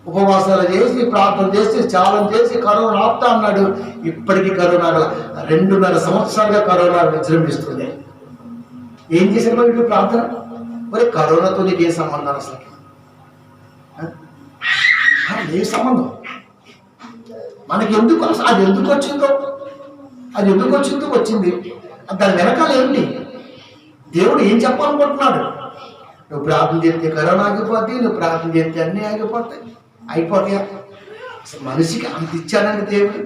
ఉపవాసాలు చేసి, ప్రార్థన చేసి, ఛాలెంజ్ చేసి కరోనా ఆపుతా అన్నాడు. ఇప్పటికీ కరోనా 2.5 సంవత్సరాలుగా కరోనా విజృంభిస్తుంది. ఏం చేశారు వీళ్ళు ప్రార్థన? మరి కరోనాతో నీకు ఏ సంబంధం? అసలు ఏ సంబంధం? మనకి ఎందుకు అది ఎందుకు వచ్చింది? దాని వెనకాల ఏంటి? దేవుడు ఏం చెప్పాలనుకుంటున్నాడు? నువ్వు ప్రార్థన చేస్తే కరోనా ఆగిపోద్ది, నువ్వు ప్రార్థన చేస్తే అన్నీ అయిపోతాయా? అసలు మనిషికి అంత ఇచ్చానండి దేవుడు.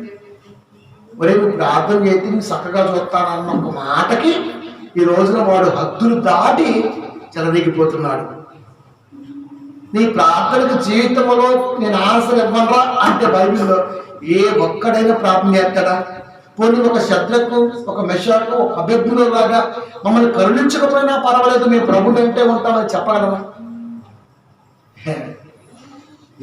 ఒరే నువ్వు ప్రార్థన చేస్తే నువ్వు చక్కగా చూస్తానన్న ఒక మాటకి ఈ రోజున వాడు హద్దులు దాటి చెలదిగిపోతున్నాడు. నీ ప్రార్థనకు జీవితంలో నేను ఆన్సర్ ఇవ్వనరా అంటే బైబిల్లో ఏ ఒక్కడైనా ప్రార్థన చేస్తాడా? పోనీ ఒక శద్రకు, ఒక మెషాకు, ఒక అభ్యర్థులు లాగా మమ్మల్ని కరుణించకపోయినా పర్వాలేదు, మేము ప్రభుని వెంటే ఉంటామని చెప్పగలరా?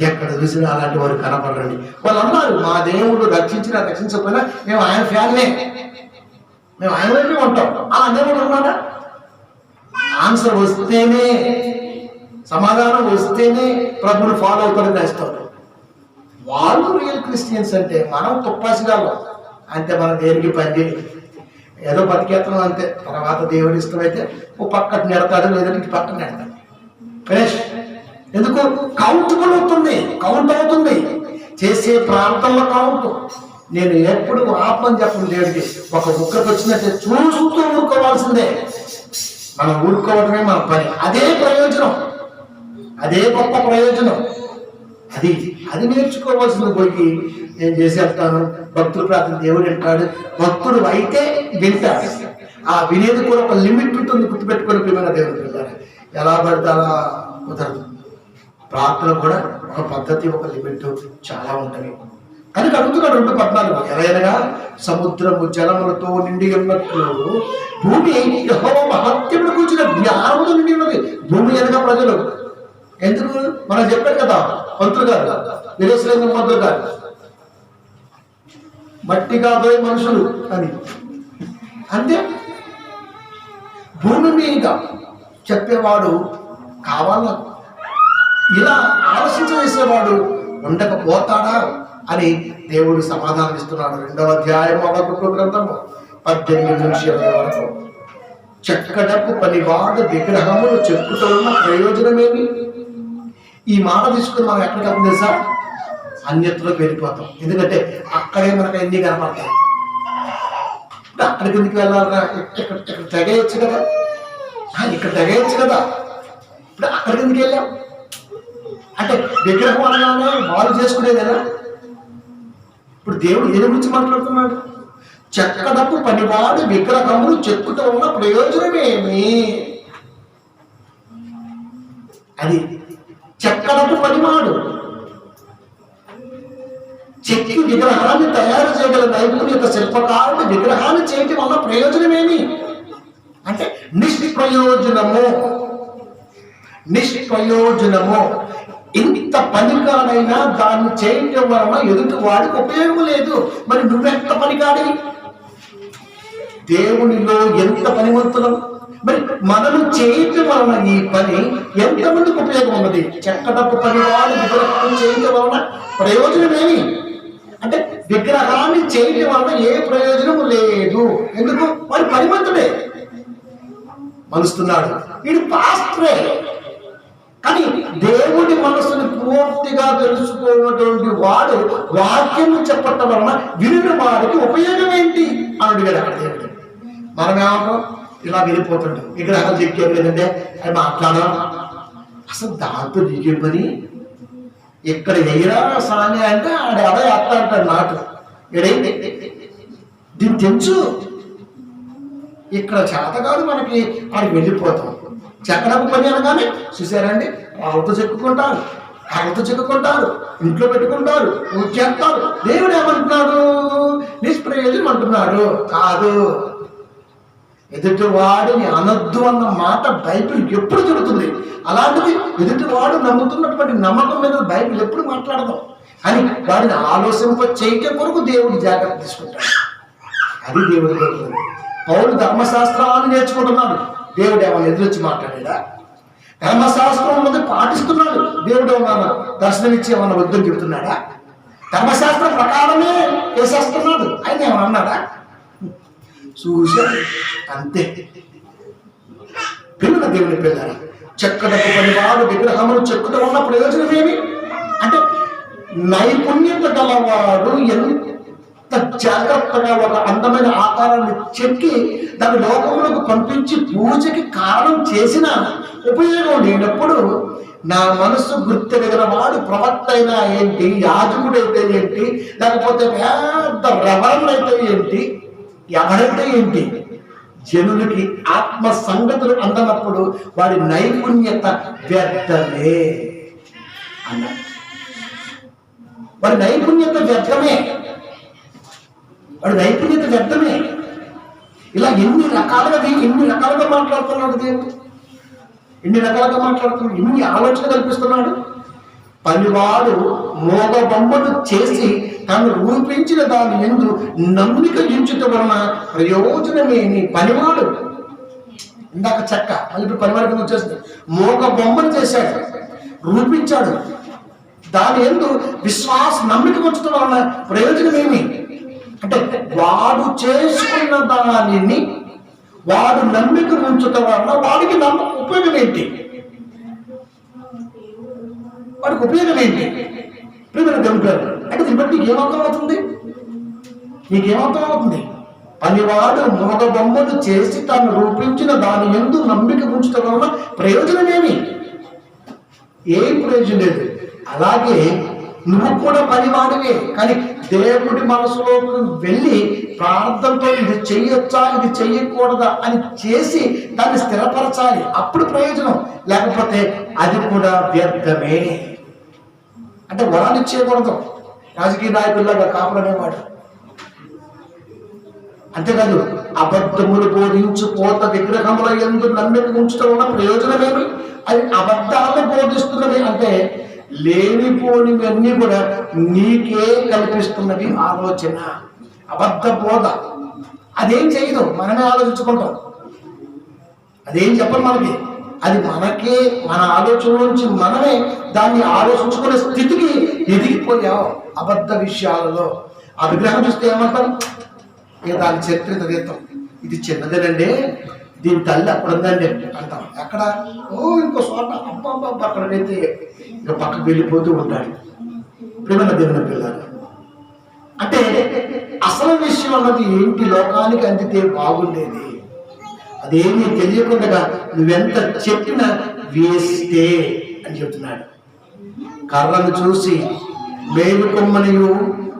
ఎక్కడ చూసినా అలాంటి వారు కనపడరండి. వాళ్ళు అన్నారు, మా దేవుడు రక్షించకపోయినా మేము ఆయన ఫ్యాన్నే, మేము ఆయన వైపే ఉంటాం. అలా అనేవాడు ఉన్నాడా? ఆన్సర్ వస్తేనే, సమాధానం వస్తేనే ప్రభుని ఫాలో అవుతాడు క్రైస్తవులు. వాళ్ళు రియల్ క్రిస్టియన్స్. అంటే మనం తుప్పాసిగాళ్ళం అంతే, మనం దేనికి పనిచేయదు, ఏదో బతికేస్తున్నాం అంతే. తర్వాత దేవుడి ఇష్టమైతే ఓ పక్కన నెడతాడు, లేదంటే ఇటు పక్కన నెడతాడు. ఫ్రెష్ ఎందుకు? కౌంట్ అవుతుంది చేసే ప్రాంతంలో కౌంట్. నేను ఎప్పుడు ఆపని చెప్పను దేవుడికి. ఒక ముక్కకు వచ్చినట్టే చూస్తూ ఊరుకోవాల్సిందే. మనం ఊరుకోవడమే మన పని. అదే ప్రయోజనం, అదే గొప్ప ప్రయోజనం. అది నేర్చుకోవాల్సింది. పోయి నేను చేసేస్తాను, భక్తులు ప్రార్థన దేవుడు వింటాడు, భక్తుడు అయితే వింటాడు. ఆ వినేది కూడా ఒక లిమిట్ ఉంటుంది, గుర్తుపెట్టుకొని ప్రియమైన దేవుడు పిల్లలు. ఎలా పడితే అలా కుదరదు. ప్రార్థన కూడా ఒక పద్ధతి, ఒక లిమిట్ చాలా ఉంటుంది. కనుక అడుగుతున్నాడు 2:14, ఎలాగనగా సముద్రము జలములతో నిండి ఉన్నట్లు భూమి యెహోవా మహత్యమును కూర్చిన జ్ఞానముతో నిండి ఉన్నది. భూమి అనగా ప్రజలు. ఎందుకు? మనం చెప్పాడు కదా పంతులు గారు, వీరేశ్వరేంద్ర పంతులు గారు, మట్టి కాదోయ్ మనుషులు అని. అంటే భూమి మీద చెప్పేవాడు కావాలా? ఇలా ఆలోచించేసేవాడు ఉండకపోతాడా అని దేవుడు సమాధానం ఇస్తున్నాడు. 2వ అధ్యాయం హబక్కూకు గ్రంథము 18 నుంచి 20 వరకు. చెక్కడపు పనివాడు విగ్రహములు చెక్కుతూ ఉన్న ప్రయోజనమేమి? ఈ మాట తీసుకుని మనం ఎక్కడికి వెళ్తాం తెలుసా? అన్యత్తులోకి వెళ్ళిపోతాం. ఎందుకంటే అక్కడే మనకు ఎన్ని కనపడతాయి. అక్కడికి ఎందుకు వెళ్ళాలరా? ఇక్కడ తెగేయచ్చు కదా, ఇక్కడ తెగేయచ్చు కదా. ఇప్పుడు అక్కడికి ఎందుకు వెళ్ళాం అంటే విగ్రహం అనగానే వాళ్ళు చేసుకునేదేనా? ఇప్పుడు దేవుడు దేని గురించి మాట్లాడుతున్నాడు? చెక్కడపు పనివాడు విగ్రహములు చెక్కుతూ ఉన్న ప్రయోజనమేమి? అది చెక్కడపు పనివాడు చెక్కి విగ్రహాన్ని తయారు చేయగల నైపుణ్యత శిల్పకారుడు విగ్రహాన్ని చేయటం వల్ల ప్రయోజనమేమి అంటే నిష్ప్రయోజనము. ఇంత పనికాడైనా దాన్ని చేయటం వలన ఎదుటి వాడికి ఉపయోగం లేదు. మరి నువ్వెంత పనికాడి? దేవునిలో ఎంత పనివంతులం. మరి మనము చేయటం వలన ఈ పని ఎంతమందికి ఉపయోగం ఉన్నది? చెక్కడపు పని వాడు విగ్రహం చేయటం వలన ప్రయోజనమేమి అంటే విగ్రహాన్ని చేయటం వలన ఏ ప్రయోజనము లేదు. ఎందుకు? వాడు పనివంతుడే, మలుస్తున్నాడు, వీడు పాస్టరే. కానీ దేవుడి మనసుని పూర్తిగా తెలుసుకున్నటువంటి వాడు వాక్యము చెప్పటం వలన విని వాడికి ఉపయోగం ఏంటి అని అడిగాడు అక్కడ దేవుడు. మనం ఏమంటాం? ఇలా వెళ్ళిపోతుంటాం, విగ్రహాలు చెక్కారు లేదంటే అది మాట్లాడడం. అసలు దాంతో నీకేం పని? ఇక్కడ ఎయిరా సాని అంటే ఆడే అత్త అంటాడు నాటు ఎడైతే దీన్ని తెచ్చు. ఇక్కడ చేత కాదు మనకి, ఆడికి వెళ్ళిపోతాం. చెక్కడపు పని అనగానే చూసారండి, వాళ్ళతో చెక్కుకుంటారు, ఇంట్లో పెట్టుకుంటారు, పూజ చేస్తారు. దేవుడు ఏమంటున్నాడు? నిష్ప్రయోజనం అంటున్నాడు. కాదు, ఎదుటివాడిని అనొద్దు అన్న మాట బైబిల్ ఎప్పుడు చెబుతుంది. అలాంటిది ఎదుటివాడు నమ్ముతున్నటువంటి నమ్మకం మీద బైబిల్ ఎప్పుడు మాట్లాడదాం అని వాడిని ఆలోచింప చేయటం కొరకు దేవుడు జాగ్రత్త తీసుకుంటాడు. అది దేవుడి కోరుతుంది. పౌలు ధర్మశాస్త్రాన్ని నేర్చుకుంటున్నాడు, దేవుడు ఏమన్నా ఎదురొచ్చి మాట్లాడాడా? ధర్మశాస్త్రం ఉన్నది పాటిస్తున్నాడు, దేవుడు ఏమన్నా దర్శనమిచ్చి ఏమన్నా వద్దని చెబుతున్నాడా? ధర్మశాస్త్రం ప్రకారమే వేసేస్తున్నాడు, ఆయన ఏమన్నా అన్నాడా? చూసా అంతే. పిల్లల దేవుని పిల్లలు, చెక్కడపు పనివాడు విగ్రహములు చెక్కుతూ ఉన్న ప్రయోజనం ఏమి అంటే నైపుణ్యత గలవాడు ఎంత జాగ్రత్తగా ఒక అందమైన ఆకారాన్ని చెక్కి దాని లోకములకు పంపించి పూజకి కారణం చేసిన ఉపయోగం లేనప్పుడు నా మనసు గుర్తెరిగిన వాడు ప్రవక్త అయినా ఏంటి, యాజకుడైతే ఏంటి, లేకపోతే పెద్ద రెవరెండ్ అయితే ఏంటి, ఎవరైతే ఏంటి, జనులకి ఆత్మ సంగతులు అందనప్పుడు వాడి నైపుణ్యత వ్యర్థమే అన్న. వాడి నైపుణ్యత వ్యర్థమే. ఇలా ఎన్ని రకాలుగా మాట్లాడుతున్నాడు దేవుడు, ఎన్ని ఆలోచన కల్పిస్తున్నాడు. పనివాడు మోగ బొమ్మను చేసి తాను రూపించిన దాని యందు నమ్మిక ఉంచటం వలన ప్రయోజనమేమి? పనివాడు ఇందాక చెక్క, మళ్ళీ ఇప్పుడు పనివాడి కింద వచ్చేస్తుంది. మోగ బొమ్మను చేశాడు, రూపించాడు, దాని యందు నమ్మిక ఉంచటం వలన ప్రయోజనమేమి అంటే వాడు చేసుకున్న దానిని వాడు నమ్మిక ఉంచటం వలన వాడికి ఉపయోగం ఏంటి? వాడికి ఉపయోగం ఏంటి? అంటే దీన్ని బట్టి నీకేమర్థం అవుతుంది? పనివాడు మోగ బొమ్మను చేసి తాను రూపించిన దాని యందు నమ్మిక ఉంచటం వలన ప్రయోజనమేమి? ఏం ప్రయోజనం లేదు. అలాగే నువ్వు కూడా పనివాడివే, కానీ దేవుడి మనసులోకి వెళ్ళి ప్రార్థనతో ఇది చెయ్యొచ్చా, ఇది చెయ్యకూడదా అని చేసి దాన్ని స్థిరపరచాలి, అప్పుడు ప్రయోజనం. లేకపోతే అది కూడా వ్యర్థమే. అంటే వరాలు ఇచ్చేయకూడదు, రాజకీయ నాయకుల్లాగా కాపురనేవాడు. అంతేకాదు అబద్ధములు బోధించు పోత విగ్రహముల యందు నమ్మిక ఉంచడం వల్ల ప్రయోజనమేమి? అది అబద్ధాలను బోధిస్తున్నవి అంటే లేనిపోనివన్నీ కూడా నీకే కల్పిస్తున్నది ఆలోచన, అబద్ధ బోధ. అదేం చేయదు, మనమే ఆలోచించుకుంటాం. అదేం చెప్పరు మనకి, అది మనకే మన ఆలోచన నుంచి మనమే దాన్ని ఆలోచించుకునే స్థితికి ఎదిగిపోయావు అబద్ధ విషయాలలో. ఆ విగ్రహం చూస్తే ఏమంటాం? దాని చరిత్ర తీర్థం, ఇది చిన్నదేనండి, దీని తల్లి అక్కడ ఉందండి అంటాం. ఎక్కడ? ఇంకో చోట, అబ్బా అక్కడైతే ఇక పక్కకు వెళ్ళిపోతూ ఉంటాడు. ప్రేమ దేవుని పిల్లలు, అంటే అసలు విషయం అన్నది ఏంటి? లోకానికి అందితే బాగుండేది. అదేమీ తెలియకుండా నువ్వెంత చెప్పినా వేస్తే అని చెప్తున్నాడు. కర్రను చూసి మేలు కొమ్మనియు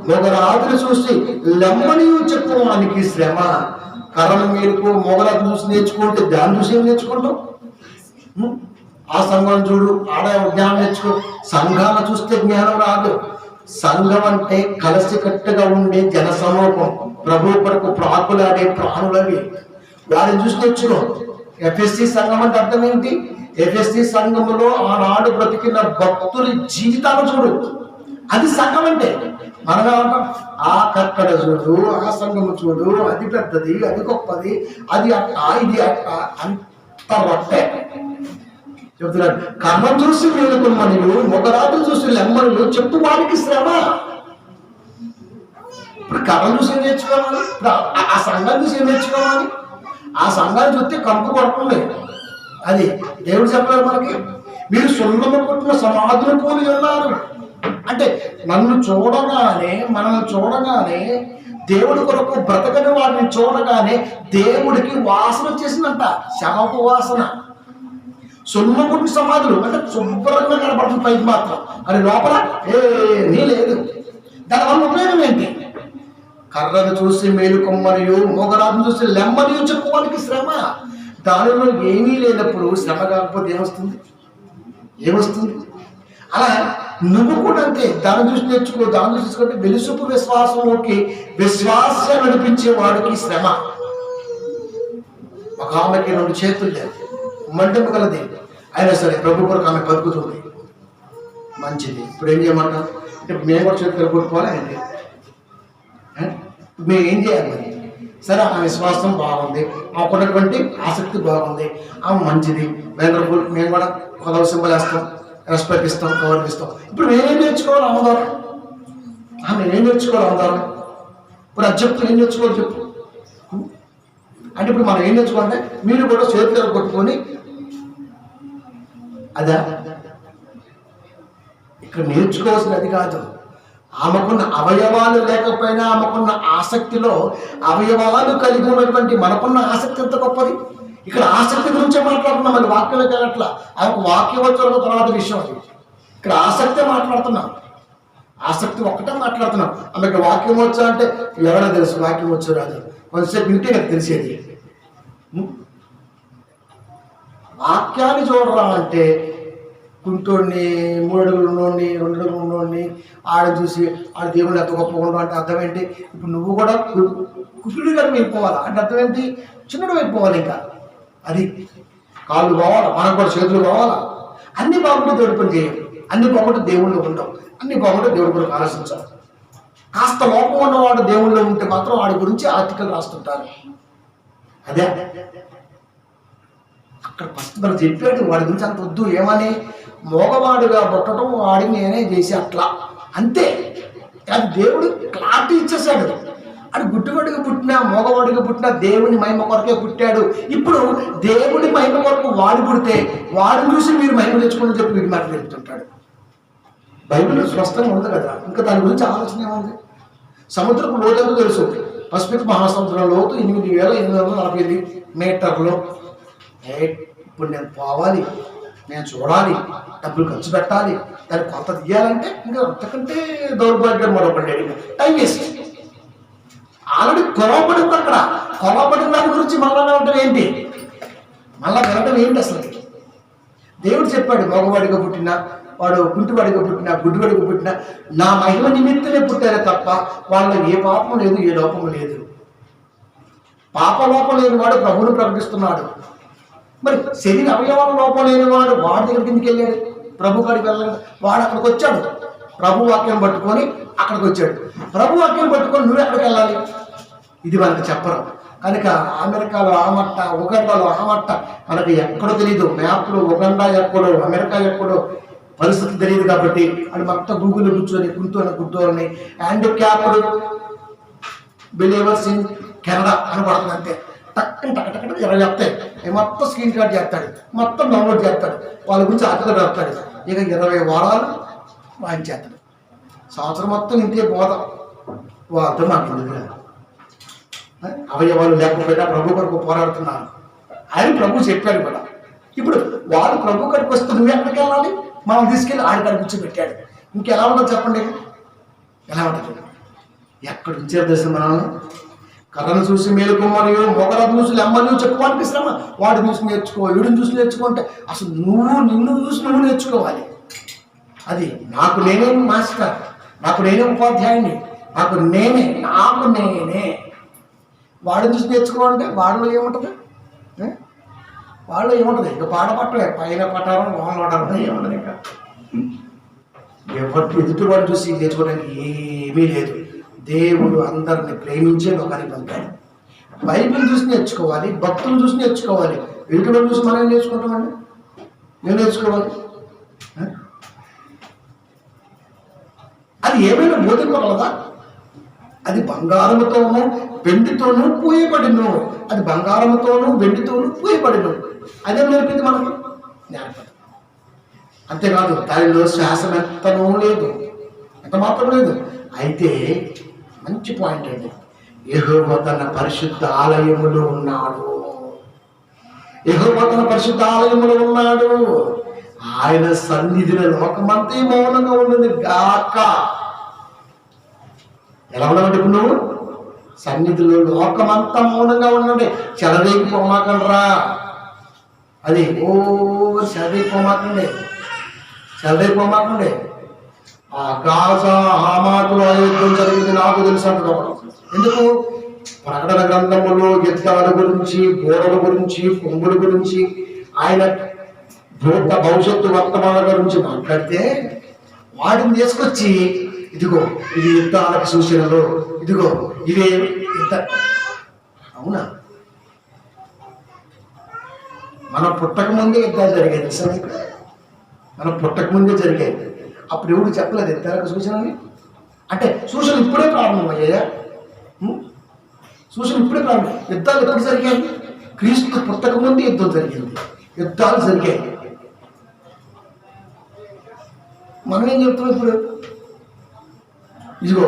మొగరాజును చూసి లెమ్మనియు చెప్పుకోవడానికి శ్రమ. కర్రను మేలుకు మొగరాజు చూసి నేర్చుకుంటే దాన్ని చూసి ఏం నేర్చుకుంటాం? ఆ సంఘం చూడు, ఆడ జ్ఞానం నేర్చుకో. సంఘాలను చూస్తే జ్ఞానం రాదు. సంఘం అంటే కలసికట్టుగా ఉండే జనసమూహం, ప్రభు కొరకు ప్రాకులాడే ప్రాణులవి. వారిని చూసి నేర్చుకో. ఎఫ్ఎస్సి సంఘం అంటే అర్థం ఏంటి? ఎఫ్ఎస్సి సంఘములో ఆనాడు బ్రతికిన భక్తుల జీవితాలు చూడు. అది సంఘం అంటే. మనం ఏమంటాం, ఆ కక్కడ చూడు, ఆ సంఘము చూడు, అది పెద్దది, అది గొప్పది, అది అట్ట, ఇది అట్ట, అంత రొట్టె చెప్తున్నాడు. కర్మం చూసి మేలుకొమ్మనియు మొగరాజును చూసి లెమ్మనియు చెప్పు వాడికి శ్రమ. ఇప్పుడు కర్మం చూసి ఏం నేర్చుకోవాలి? ఇప్పుడు ఆ సంఘాన్ని చూసి ఏం నేర్చుకోవాలి? ఆ సంఘాన్ని చూస్తే కంపు కొడుతుంది. అది దేవుడు చెప్పలేదు మనకి, మీరు సున్నము కొట్టిన సమాధులు పోలి ఉన్నారు అంటే. నన్ను చూడగానే, మనల్ని చూడగానే, దేవుడి కొరకు బ్రతకని వాడిని చూడగానే దేవుడికి వాసన వచ్చేసిందంట, శవపు వాసన. సున్నము కొట్టిన సమాధులు అంటే శుభ్రంగా కనబడుతుంది పైకి మాత్రం, కానీ లోపల ఏమీ లేదు. దానివల్ల ఉపయోగం ఏంటి? కర్రను చూసి మేలుకొమ్మనియు మొగరాజును చూసి లెమ్మనియు చెప్పుకోవడానికి శ్రమ. దానిలో ఏమీ లేనప్పుడు శ్రమ కాకపోతే ఏమొస్తుంది? ఏమొస్తుంది? అలా నువ్వు కూడా అంతే. దాన్ని చూసి నేర్చుకో, దాన్ని చూసి తీసుకుంటే వెలుసుపు విశ్వాసంలోకి విశ్వాసం నడిపించే వాడికి శ్రమ. ఒక ఆమెకి 2 చేతులు లేదు, మంటపు కలది, అయినా సరే ప్రభు కొరకు ఆమె బతుకుతుంది. మంచిది. ఇప్పుడు ఏం చేయమంటాం అంటే మేము కూడా చేతులు కొట్టుకోవాలి ఏంటి? మేము ఏం చేయాలి మరి? సరే, ఆ విశ్వాసం బాగుంది, మాకున్నటువంటి ఆసక్తి బాగుంది, ఆమె మంచిది, మేము కూడా ఒక సింబల్ వేస్తాం, రెస్పెక్ట్ ఇస్తాం, గౌరవిస్తాం. ఇప్పుడు మేమేం నేర్చుకోవాలి? ఆమెదారం మేమేం నేర్చుకోవాలి? ఆమెదారం ఇప్పుడు అది చెప్తూ ఏం నేర్చుకోవాలి చెప్పు అంటే. ఇప్పుడు మనం ఏం నేర్చుకోవాలంటే మీరు కూడా చేతులు కొట్టుకొని అదా ఇక్కడ నేర్చుకోవాల్సినది కాదు. ఆమెకున్న అవయవాలు లేకపోయినా ఆమెకున్న ఆసక్తిలో అవయవాలు కలిగి ఉన్నటువంటి మనకున్న ఆసక్తి ఎంత గొప్పది. ఇక్కడ ఆసక్తి గురించే మాట్లాడుతున్నాం, మళ్ళీ వాక్యంలోకి వెళ్ళట్లా. ఆమెకు వాక్యం వచ్చారో తర్వాత విషయం అది. ఇక్కడ ఆసక్తే మాట్లాడుతున్నాం, ఆసక్తి ఒక్కటే మాట్లాడుతున్నాం. ఆమెకి వాక్యం వచ్చా అంటే ఎవరో తెలుసు వాక్యం వచ్చో రాదు, కొంతసేపు వింటే నాకు తెలిసేది. వాక్యాన్ని చూడరా అంటే కుంటోడిని, 3 అడుగులు ఉన్నోడిని, 2 అడుగులు ఉన్నోడిని ఆడ చూసి ఆడ దేవుడు ఎంత గొప్పగా ఉండవు అంటే అర్థం ఏంటి? ఇప్పుడు నువ్వు కూడా కుటుడుగా వెళ్ళిపోవాలా అంటే అర్థం ఏంటి? చిన్నడు వెళ్ళిపోవాలి. ఇంకా అది కాళ్ళు పోవాలా, మనకు కూడా చేతులు పోవాలా. అన్ని బాగుంటే దేవుడి పని చేయాలి, అన్ని బాగుంటే దేవుళ్ళు ఉండవు, అన్ని బాగుంటే దేవుడి గురించి ఆలోచించాలి. కాస్త లోపం ఉన్నవాడు దేవుళ్ళు ఉంటే మాత్రం వాడి గురించి ఆర్టికల్ రాస్తుంటారు. అదే అక్కడ ఫస్ట్ మనం చెప్పాడు వాడి గురించి అంత వద్దు. ఏమని? మోగవాడుగా పుట్టడం వాడిని నేనే చేసి అట్లా అంతే. అది దేవుడు క్లారిటీ ఇచ్చేసాడు. అది గుడ్డివాడిగా పుట్టినా మోగవాడిగా పుట్టినా దేవుని మహిమ కొరకే పుట్టాడు. ఇప్పుడు దేవుని మహిమ కొరకు వాడు పుడితే వాడిని చూసి మీరు మహిమ తెచ్చుకోండి చెప్పి వీడి మాట చెప్తుంటాడు. బైబిల్లో స్పష్టంగా ఉంది కదా. ఇంకా దాని గురించి ఆలోచన ఏముంది? సముద్రపు లోతు తెలుసు. పసిఫిక్ మహాసముద్రం లోతు 8,848 మీటర్లు. ఇప్పుడు నేను పోవాలి, నేను చూడాలి, డబ్బులు ఖర్చు పెట్టాలి, దాన్ని కొత్త తీయాలంటే ఇంకా అంతకంటే దౌర్భాగ్యం మరొకటి. Time waste. ఆల్రెడీ కొలవబడింది అక్కడ. కొలవబడిన దాని గురించి మళ్ళా వినటం ఏంటి? మళ్ళా వినటం ఏంటి అసలు? దేవుడు చెప్పాడు, మగవాడిగా పుట్టినా వాడు కుంటివాడిగా పుట్టినా గుడ్డివాడిగా పుట్టినా నా మహిమ నిమిత్తమే పుట్టారే తప్ప వాళ్ళలో ఏ పాపం లేదు, ఏ లోపం లేదు. పాపలోపం లేని వాడు ప్రభువును ప్రకటిస్తున్నాడు. మరి శరీర అవయవాల లోపం లేనివాడు వాడి దగ్గర కిందికి వెళ్ళాడు, ప్రభు కాడికి వెళ్ళాడు. వాడు అక్కడికి వచ్చాడు, ప్రభు వాక్యం పట్టుకొని అక్కడికి వచ్చాడు. ప్రభు వాక్యం పట్టుకొని నువ్వు ఎక్కడికి వెళ్ళాలి? ఇది మనకు చెప్పరు కనుక అమెరికాలో ఆ మట్ట, ఉగండాలో ఆ మట్ట మనకు ఎక్కడో తెలియదు. మ్యాప్లో ఉగండా ఎక్కడో, అమెరికా ఎక్కడో పరిస్థితి తెలియదు కాబట్టి అది మొత్తం గూగుల్లో కూర్చొని కూర్చోని హ్యాండిక్యాప్డ్ బిలీవర్స్ ఇన్ కెనడా అని పడుతుంది అంతే. టక్కని టక్కటక్క 20 చెప్తాయి. మొత్తం స్క్రీన్ షాట్ చేస్తాడు, మొత్తం డౌన్లోడ్ చేస్తాడు, వాళ్ళ గురించి ఆర్టికల్ రాస్తాడు. ఇక 20 వారాలు వాయించేస్తాడు. సంవత్సరం మొత్తం ఇంకే పోదాం వాళ్ళతో మాకు ఎందుకు? అవయవాలు లేకపోయినా ప్రభు కొరకు పోరాడుతున్నారు అని ప్రభు చెప్పాడు కూడా. ఇప్పుడు వాడు ప్రభు కొరకు వస్తే నువ్వు ఎక్కడికి వెళ్ళాలి? మనం తీసుకెళ్ళి ఆడికాడ కూర్చోబెట్టాడు. ఇంకెలా ఉంటుంది చెప్పండి? ఎలా ఉంటుంది? ఎక్కడ ఉంచారు దర్శనం మనల్ని? కర్రను చూసి మేలుకొమ్మనియు మొగరాజును చూసి లెమ్మనియు చెప్పుకోవడానికి శ్రమ. వాడిని చూసి నేర్చుకో, వీడిని చూసి నేర్చుకుంటే అసలు నిన్ను చూసి నువ్వు నేర్చుకోవాలి. అది నాకు నేనే మాస్టర్, నాకు నేనే ఉపాధ్యాయుని, నాకు నేనే వాడిని చూసి నేర్చుకోవాలంటే వాడిలో ఏముంటుంది? వాళ్ళలో ఏముంటుంది? ఇక పాట పట్టలే, పైన పట్టాలని లోన పట్టాలని ఏముంటుంది? ఇంకా ఎవరి ఎదుటివాడు చూసి నేర్చుకోవడానికి ఏమీ లేదు. దేవుడు అందరిని ప్రేమించే లోకానికి పంపాడు. బైబిల్ చూసి నేర్చుకోవాలి, భక్తులు చూసి నేర్చుకోవాలి. ఎదుటివాడు చూసి మనం ఏం నేర్చుకుంటామండి? ఏం నేర్చుకోవాలి? అది ఏమైనా బోధింపగలదా? అది బంగారముతోనూ వెండితోనూ పూయబడిను. అది బంగారముతోనూ వెండితోనూ పూయబడిను. అదే నేర్పింది మనకి నేర్పదు. అంతేకాదు దానిలో శాసనం ఎంతనూ లేదు, ఎంత మాత్రం లేదు. అయితే మంచి పాయింట్ అండి, యెహోవా తన పరిశుద్ధ ఆలయములో ఉన్నాడు. యెహోవా తన పరిశుద్ధ ఆలయములో ఉన్నాడు. ఆయన సన్నిధిలో లోకమంతా మౌనంగా ఉన్నది గాక. ఎలా ఉన్నామంటే ఇప్పుడు నువ్వు సన్నిధిలో లోకమంతా మౌనంగా ఉండండి. చెలరేగిపోమాకండ్రా. అది చెలరేగిపోమాకండి, చెలరేగిపోమాకండి. ఆ గాజా హమాతులో యుద్ధం జరిగింది నాకు తెలుసు అంటున్నాడు. ఎందుకు? ప్రకటన గ్రంథములో యుద్ధాల గురించి, గోడల గురించి, కొమ్ముల గురించి, ఆయన భవిష్యత్తు వర్తమానాల గురించి మాట్లాడితే వాటిని తీసుకొచ్చి ఇదిగో ఇది యుద్ధాలకు సూచనలు, ఇదిగో ఇవే యుద్ధ. అవునా? మనం పుట్టక ముందే యుద్ధాలు జరిగాయి తెలుసా మీకు? మనం పుట్టక ముందే జరిగాయి. అప్పుడు ఎవరు చెప్పలేదు యుద్ధాలకు సూచనని. అంటే సూచనలు ఇప్పుడే ప్రారంభమయ్యాయా? సూచన ఇప్పుడే ప్రారంభం. యుద్ధాలు ఎప్పుడు జరిగాయి? క్రీస్తు పుట్టక ముందే యుద్ధం జరిగింది, యుద్ధాలు జరిగాయి. మనం ఏం చెప్తున్నాం ఇప్పుడు? ఇదిగో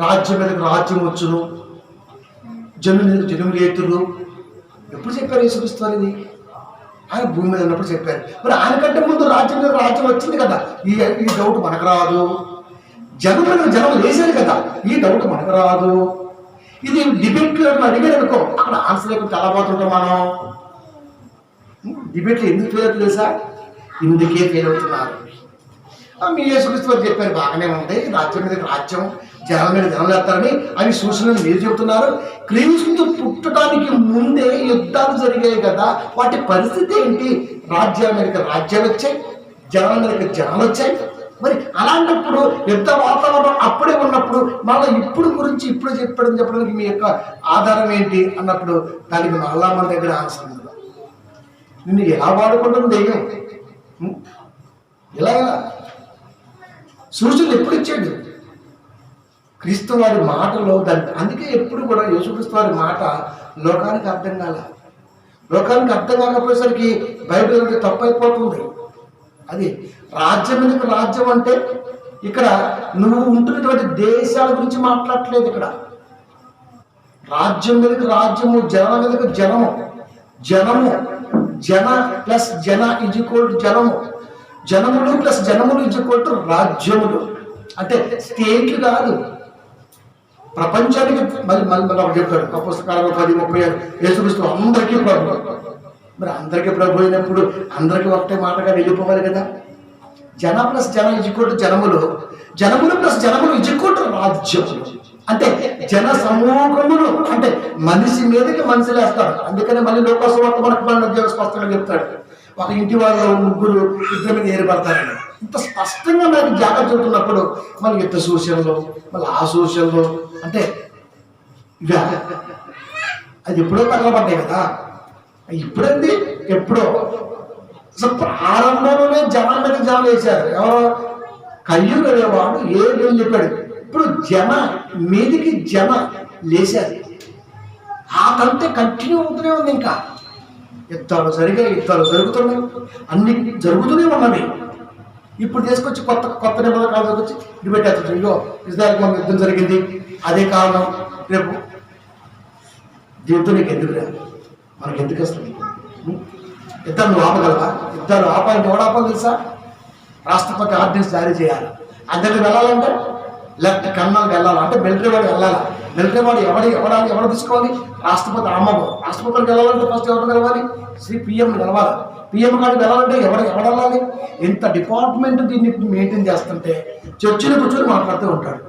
రాజ్యం మీదకి రాజ్యం వచ్చును, జనులు మీద జనులు ఏతులు. ఎప్పుడు చెప్పారు యేసుక్రీస్తు? ఇది ఆయన భూమి మీద ఉన్నప్పుడు చెప్పారు. మరి ఆయన కంటే ముందు రాజ్యం మీద రాజ్యం వచ్చింది కదా. ఈ డౌట్ మనకు రాదు. జనం మీద జనం వేసారు కదా, ఈ డౌట్ మనకు రాదు. ఇది డిబేట్లో అడిగారు అనుకో, అక్కడ ఆన్సర్ లేకుండా తెల్లబోతుంటాం మనం. డిబేట్లు ఎందుకు ఫెయిల్ అవుతుంది తెలుసా? ఇందుకే ఫెయిల్ అవుతున్నారు. మీ యేసుక్రీస్తు వారు చెప్పారు బాగానే ఉంటాయి, రాజ్యం మీద రాజ్యం, జనం మీద జనం వేస్తారని. అవి సూచనలు మీరు చెబుతున్నారు. క్రీస్తు పుట్టడానికి ముందే యుద్ధాలు జరిగాయి కదా, వాటి పరిస్థితి ఏంటి? రాజ్యాల మీదకి రాజ్యాలు వచ్చాయి, జనాల మీదకి జనాలు వచ్చాయి. మరి అలాంటప్పుడు యుద్ధ వాతావరణం అప్పుడే ఉన్నప్పుడు మళ్ళీ ఇప్పుడు గురించి ఇప్పుడు చెప్పడానికి మీ యొక్క ఆధారం ఏంటి అన్నప్పుడు దానికి మళ్ళా మన దగ్గర ఆన్సర్ ఉంది. నిన్ను ఎలా వాడుకుంటుంది దెయ్యం? ఇలా సూచనలు ఎప్పుడు ఇచ్చాడు? క్రీస్తు వారి మాటలో దాన్ని. అందుకే ఎప్పుడు కూడా యేసుక్రీస్తు వారి మాట లోకానికి అర్థం కాల. లోకానికి అర్థం కాకపోయేసరికి బైబిల్ అంటే తప్పు అయిపోతుంది. అది రాజ్యం మీదకి రాజ్యం అంటే ఇక్కడ నువ్వు ఉంటున్నటువంటి దేశాల గురించి మాట్లాడట్లేదు. ఇక్కడ రాజ్యం మీదకి రాజ్యము, జనం మీదకి జనము. జనము జన ప్లస్ జన ఈజ్ ఈక్వల్ టు జనము. జనములు ప్లస్ జనములు ఈజ్ ఈక్వల్ టు రాజ్యములు. అంటే స్టేట్లు కాదు, ప్రపంచానికి. మళ్ళీ ఒక చెప్తాడు ఆ పుస్తకాలలో 10:36 యేసుక్రీస్తు అందరికీ ప్రభు. మరి అందరికీ ప్రభు అయినప్పుడు అందరికీ ఒకటే మాటగా వెళ్ళిపోవాలి కదా. జన ప్లస్ జన ఈజ్ ఈక్వల్ టు జనములు, జనములు ప్లస్ జనములు ఈజ్ ఈక్వల్ టు రాజ్యములు. అంటే జన సమూహములు అంటే మనిషి మీదకి మనిషి లేస్తాడు. అందుకనే మళ్ళీ లోకసువార్త మనకు స్పష్టంగా చెప్తాడు, ఒక ఇంటి వాళ్ళు 3 ఇద్దరి మీద ఏర్పడతారని. ఇంత స్పష్టంగా నాకు జాగ్రత్త చెబుతున్నప్పుడు మళ్ళీ యుద్ధ సూచనలు, మళ్ళీ ఆ సూచనలు అంటే ఇవే. అది ఎప్పుడో తగలబడ్డాయి కదా. ఇప్పుడండి ఎప్పుడో అసలు ప్రారంభంలోనే జనం మీద జనం వేశారు. ఎవరో కయ్యూరు అనేవాడు ఏం చెప్పాడు, ఇప్పుడు జన మీదికి జన లేశారు. ఆ కంటే కంటిన్యూ అవుతూనే ఉంది. ఇంకా యుద్ధాలు జరిగాయి, యుద్ధాలు జరుగుతున్నాయి, అన్ని జరుగుతూనే ఉన్నవి. ఇప్పుడు తీసుకొచ్చి కొత్త నిబంధనలు తీసుకొచ్చి ఇది పెట్టేస్తుంది. ఇగో ఇజ్రాయెల్ మన యుద్ధం జరిగింది, అదే కారణం. రేపు దీంతో నీకు ఎందుకు రా, మనకు ఎందుకు వస్తుంది? యుద్ధాలు నువ్వు ఆపగలవా? యుద్ధాలు ఆపాలంటే ఎవడు ఆపాలి తెలుసా? రాష్ట్రపతి ఆర్డినెన్స్ జారీ చేయాలి. అందరికి వెళ్ళాలంటే లెఫ్ట్ కన్నాలకు వెళ్ళాలి, అంటే మిలిటరీ వాడు వెళ్ళాలి. మిలిటరీ వాడు ఎవరు తీసుకోవాలి? రాష్ట్రపతి ఆమోదం. రాష్ట్రపతికి వెళ్ళాలంటే ఫస్ట్ ఎవరు కలవాలి? పిఎం కలవాలి. పిఎం కాడికి వెళ్ళాలంటే ఎవరు వెళ్ళాలి? ఇంత డిపార్ట్మెంట్ దీన్ని మెయింటైన్ చేస్తుంటే చర్చిలో కూర్చొని మాట్లాడుతూ ఉంటాడు.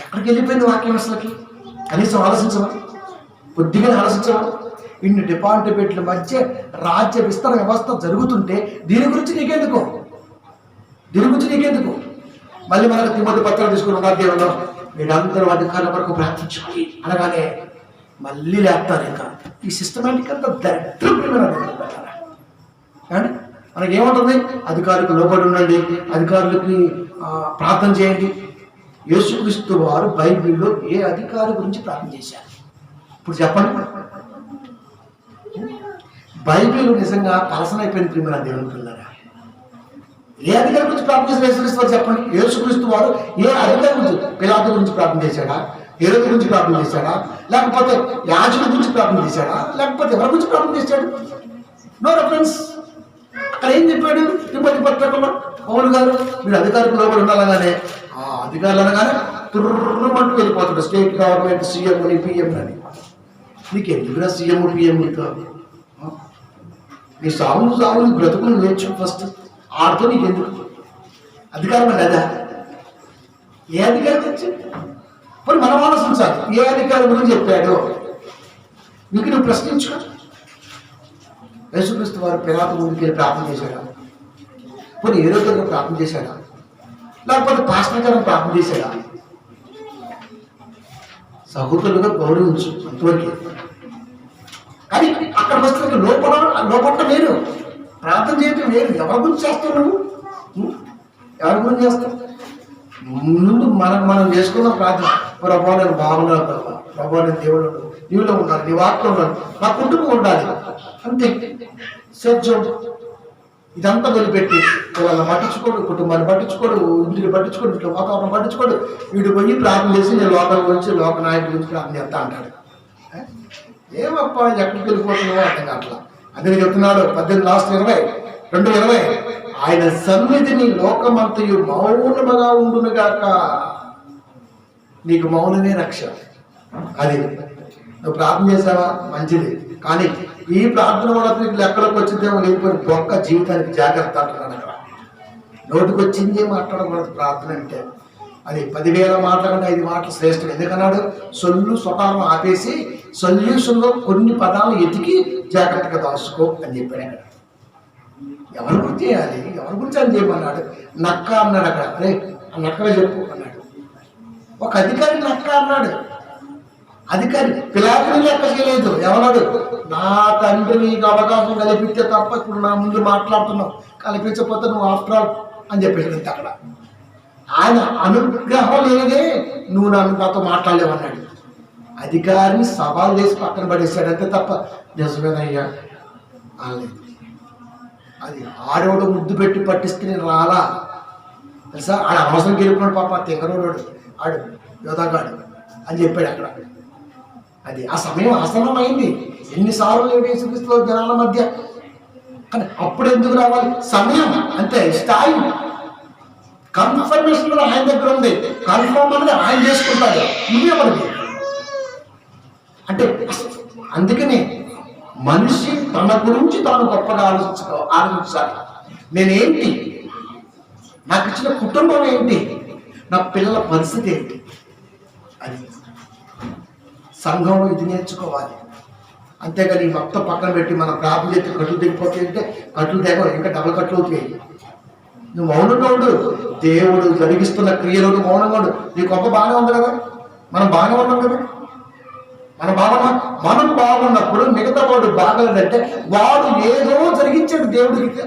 ఎక్కడికి వెళ్ళిపోయింది వాక్యం అసలుకి? కనీసం ఆలోచించవా? కొద్దిగా ఆలోచించవా? ఇన్ని డిపార్ట్మెంట్ల మధ్య రాజ్య విస్తరణ వ్యవస్థ జరుగుతుంటే దీని గురించి నీకెందుకు? దీని గురించి నీకెందుకు? మళ్ళీ మనకు తిమ్మతి పత్రాలు తీసుకుని ఉన్నారు దేవుడు, మీరందరూ అధికారుల వరకు ప్రార్థించుకోండి అనగానే మళ్ళీ లేపుతారు. ఇంకా ఈ సిస్టమేటిక్ అంతా దరిద్రమైన కానీ మనకేముంటుంది? అధికారులకు లోబడి ఉండండి, అధికారులకి ప్రార్థన చేయండి. యేసుక్రీస్తు వారు బైబిల్లో ఏ అధికారి గురించి ప్రార్థన చేశారు? ఇప్పుడు చెప్పండి. బైబిల్ నిజంగా పలసనైపోయింది ప్రియమైన దేవుని పిల్లరా. ఏ అధికారి గురించి ప్రార్థన చేశారు యేసుక్రీస్తు వారు? చెప్పండి. యేసుక్రీస్తు వారు ఏ అధికారి గురించి? పిలాతు గురించి ప్రార్థన చేశాడా? హేరోదు గురించి ప్రార్థన చేశాడా? లేకపోతే యాజకుల గురించి ప్రార్థన చేశాడా? లేకపోతే ఎవరి గురించి ప్రార్థన చేశాడు? No reference. అక్కడ ఏం చెప్పాడు తిమ్మతి పత్రికలో? పౌలు గారు మీరు అధికారులకు లోబడి ఉండాలగానే అధికారులు అనగానే తుర్రమంటూ వెళ్ళిపోతాడు. స్టేట్ గవర్నమెంట్ సీఎం అని పిఎం అని. నీకు ఎందుకురా సీఎం పిఎం? నీ సావులు బ్రతుకులు నేర్చు ఫస్ట్. ఆడితో నీకు ఎందుకు అధికారం అని? అదా ఏ అధికారం గురించి? మరి మనం ఆలోచించాలి. ఏ అధికారం గురించి చెప్పాడు నీకు? నువ్వు ప్రశ్నించుకో. యేసుక్రీస్తు వారు పిలాతు ముందుకు వెళ్ళి ప్రార్థన చేశాడా? పోనీ ఏ రోజు ప్రార్థన చేశాడా? లేకపోతే పాస్టర్ గారిని ప్రార్థన చేశాడా? సహోదరులుగా గౌరవించు అంతవరకే. కానీ అక్కడికి వస్తే లోపల వేరు, ప్రార్థన చేయటం వేరు. ఎవరి గురించి చేస్తావు నువ్వు? ఎవరి గురించి చేస్తావు? ముందు మనం చేసుకున్న ప్రార్థన, ప్రభావ నేను బాగున్నాను, ప్రభావ నేను దేవుడు నీలో ఉండాలి, నీ వాక్లో ఉండాలి, నా కుటుంబం ఉండాలి, అంతే. సత్యం ఇదంతా వదిలిపెట్టి వాళ్ళని పట్టించుకోడు, కుటుంబాన్ని పట్టించుకోడు, ఇంటిని పట్టించుకోడు, ఇంట్లో వాతావరణం పట్టించుకోడు. వీడు పోయి ప్రార్థన చేసి నేను లోకం గురించి లోక నాయకుడి గురించి ప్రార్థన చేస్తా అంటాడు. ఏమప్ప ఎక్కడికి వెళ్ళిపోతున్నావో అర్థం కావట్లా. అందుకే చెప్తున్నాడు 18:20 ఆయన సన్నిధిని లోకమంతయు మౌనముగా ఉండునుగాక. నీకు మౌనమే రక్ష. అది నువ్వు ప్రార్థన చేసావా మంచిది, కానీ ఈ ప్రార్థన వల్ల నీకు లెక్కలకు వచ్చిందేమో లేకపోతే బొక్క జీవితానికి జాగ్రత్త అంటున్నాడు. అక్కడ నోటికి వచ్చిందే మాట్లాడకూడదు ప్రార్థన అంటే. అది 10,000 మాటలంటే 5 మాటలు శ్రేష్టం. ఎందుకన్నాడు? సొల్లు స్వకారం ఆపేసి సొల్యూషన్లో కొన్ని పదాలు ఎతికి జాగ్రత్తగా దాచుకో అని చెప్పాడు. అక్కడ ఎవరి గురించి చేయాలి, ఎవరి గురించి అని చెప్పన్నాడు? నక్క అన్నాడు అక్కడ. అరే ఆ నక్కగా చెప్పు అన్నాడు. ఒక అధికారి నక్క అన్నాడు. అధికారి పిలాతుని లెక్క చేయలేదు. ఎవరాడు? నా తండ్రి నీకు అవకాశం కల్పిస్తే తప్ప ఇప్పుడు నా ముందు మాట్లాడుతున్నావు, కల్పించకపోతే నువ్వు ఆఫ్టర్ ఆల్ అని చెప్పేసి అక్కడ ఆయన అనుగ్రహం లేదే నువ్వు నాతో మాట్లాడలేవన్నాడు. అధికారిని సవాల్ చేసి పక్కన పడేశాడంతే తప్ప నిజమేనయ్యా అనలేదు. అది ఆడవాడు ముద్దు పెట్టి పట్టిస్తే నేను రాలా తెలుసా? ఆడ అవసరం గెలుపున్నాడు పాప, తెగరోడు ఆడు యోధాగాడు అని చెప్పాడు అక్కడ. అది ఆ సమయం ఆసన్నమైంది. ఎన్నిసార్లు యేసుక్రీస్తు జనాల మధ్య, కానీ అప్పుడు ఎందుకు రావాలి? సమయం అంతే. స్థాయి కన్ఫర్మేషన్ కూడా ఆయన దగ్గర ఉంది. కన్ఫర్మ్ అనేది ఆయన చేసుకుంటాడు, నువ్వేమన్నది అంటే. అందుకనే మనిషి తన గురించి తాను గొప్పగా ఆలోచించాలి. నేనేంటి, నాకు ఇచ్చిన కుటుంబం ఏంటి, నా పిల్లల పరిస్థితి ఏంటి, అది సంఘంలో ఇది నేర్చుకోవాలి. అంతేగాని మొత్తం పక్కన పెట్టి మనం ప్రార్థన చేస్తే కట్లు దిగిపోతాయి అంటే కట్లు తెగ ఇంకా డబల్ కట్లు అవుతాయి. నువ్వు మౌనంగా ఉండు. దేవుడు జరిగిస్తున్న క్రియలు మౌనంగా ఉండు. నీ గొప్ప బాగానే ఉంది కదా, మనం బాగానే ఉన్నాం కదా. మనం బాగున్నప్పుడు మిగతా వాడు బాగలేదంటే వాడు ఏదో జరిగించాడు దేవుడికి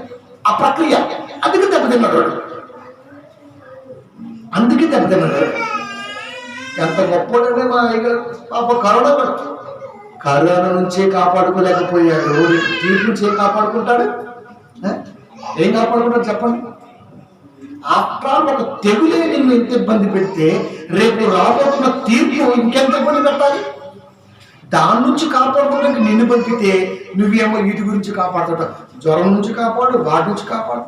ఆ ప్రక్రియ. అందుకే దెబ్బతిన్నాడు వాడు, అందుకే దెబ్బతిన్నాడు. ఎంత గొప్పవాడంటే మా అయ్యగారు పాప కరోనా నుంచే కాపాడుకోలేకపోయాడు. తీర్పు నుంచే కాపాడుకుంటాడు. ఏం కాపాడుకుంటాడు చెప్పండి? ఆఫ్టర్ ఒక తెగులే నిన్ను ఎంత ఇబ్బంది పెడితే రేపు రాబోతున్న తీర్పు ఇంకెంత ఇబ్బంది పెట్టాలి? దాని నుంచి కాపాడుకోవడానికి నిన్ను పంపితే నువ్వేమో వీటి గురించి కాపాడుతావు. జ్వరం నుంచి కాపాడు, వాటి నుంచి కాపాడు.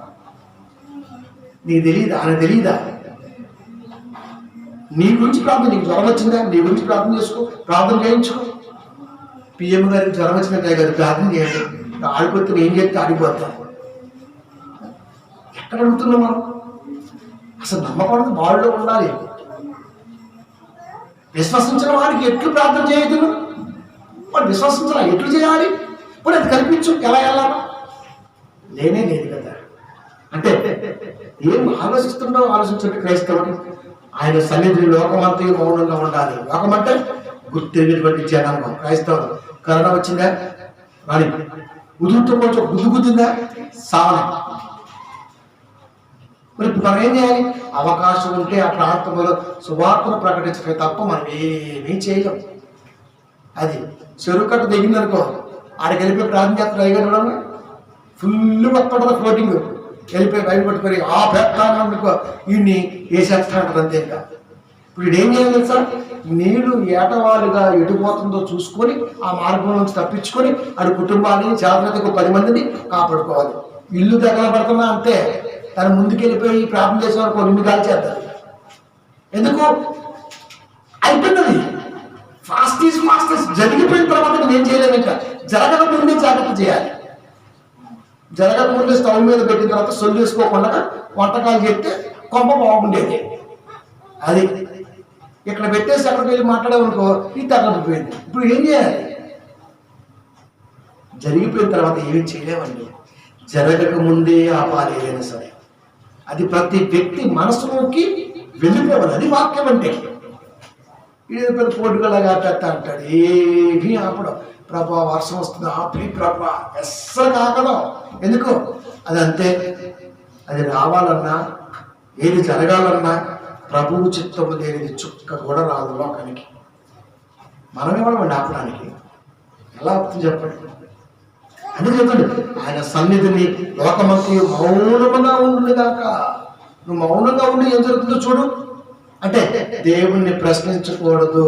నీకు తెలియదా? ఆయన తెలియదా? నీ గురించి ప్రార్థన, నీకు జ్వరం వచ్చిందా నీ గురించి ప్రార్థన చేసుకో, ప్రార్థన చేయించుకో. పిఎం గారికి జ్వరం వచ్చినట్టే కదా ప్రార్థన చేయండి. ఆడిపోతే ఏం చేస్తే ఆడిపోతా. ఎక్కడ అడుగుతున్నాం మనం? అసలు నమ్మకం వాళ్ళలో ఉండాలి. విశ్వసించిన వారికి ఎట్లు ప్రార్థన చేయదు? వాడు విశ్వసించాల ఎట్లు చేయాలి? ఇప్పుడు అది కల్పించు, ఎలా వెళ్ళాలి? లేనే లేదు కదా. అంటే ఏం ఆలోచిస్తున్నావు ఆలోచించండి క్రైస్తవుడు. ఆయన సన్నిధి లోకమంతా మౌనంగా ఉండాలి. లోకమంటే గుర్తిరిగినటువంటి జనాంగం క్రైస్తవులు. కరోనా వచ్చిందా రాని, ఉదురుతో కొంచెం గుద్దుకుందా సావన. మరి ఇప్పుడు మనం ఏం చేయాలి? అవకాశం ఉంటే ఆ ప్రాంతంలో సువార్తను ప్రకటించడమే తప్ప మనం ఏమీ చేయలేం. అది చెరువు కట్ట దిగిందనుకో, ఆడికి వెళ్ళిపోయి ప్రార్థన చేస్తారు. అయ్యగారు ఫుల్ వస్తుంటుంది ఫ్లోటింగ్, వెళ్ళిపోయి బయట పట్టుకొని ఆ పెడతాను అనుకో, వీడిని వేసేస్తా అంటారు అంతే. ఇంకా ఇప్పుడు ఏం చేయాలి తెలుసా? నీళ్లు ఏటవాలుగా ఎటుపోతుందో చూసుకొని ఆ మార్గం నుంచి తప్పించుకొని ఆడి కుటుంబాన్ని జాగ్రత్తగా 10 మందిని కాపాడుకోవాలి. ఇల్లు దగ్గర పడుతున్నా అంతే, తను ముందుకెళ్ళిపోయి ప్రార్థన చేసే వరకు నిన్ను గాలి చేస్తారు. ఎందుకు అయిపోయింది? Fast is fast. జరిగిపోయిన తర్వాత నేను చేయలేను. ఇంకా జరగక ముందే జాగ్రత్త చేయాలి. జరగక ముందే స్టవ్ మీద పెట్టిన తర్వాత సొల్లు వేసుకోకుండా వంటకాలు చెప్తే కొంప బాగుండేది. అది ఇక్కడ పెట్టేసి అక్కడికి వెళ్ళి మాట్లాడామనుకో, ఇది తగ్గకపోయింది. ఇప్పుడు ఏం చేయాలి? జరిగిపోయిన తర్వాత ఏమి చేయలేమండి. జరగక ముందే ఆపాలి ఏదైనా సరే. అది ప్రతి వ్యక్తి మనసులోకి వెళ్ళిపోవాలి. అది వాక్యం అంటే. ఇది పెద్ద పోటుగలాగా పెడతా అంటాడు, ఏమీ ఆపడం. ప్రభా వర్షం వస్తుంది, ఆపి ప్రభా అస్సలు ఆగడం. ఎందుకు? అది అంతే. అది రావాలన్నా ఏది జరగాలన్నా ప్రభువు చిత్తము లేనిది చుక్క కూడా రాదు లోకానికి. మనమేమన్నా ఆపడానికి ఎలా అవుతుంది చెప్పండి? అని చెప్పండి. ఆయన సన్నిధిని లోకమంతా మౌనముగా ఉండుగాక. నువ్వు మౌనంగా ఉండి ఏం జరుగుతుందో చూడు. అంటే దేవుణ్ణి ప్రశ్నించకూడదు.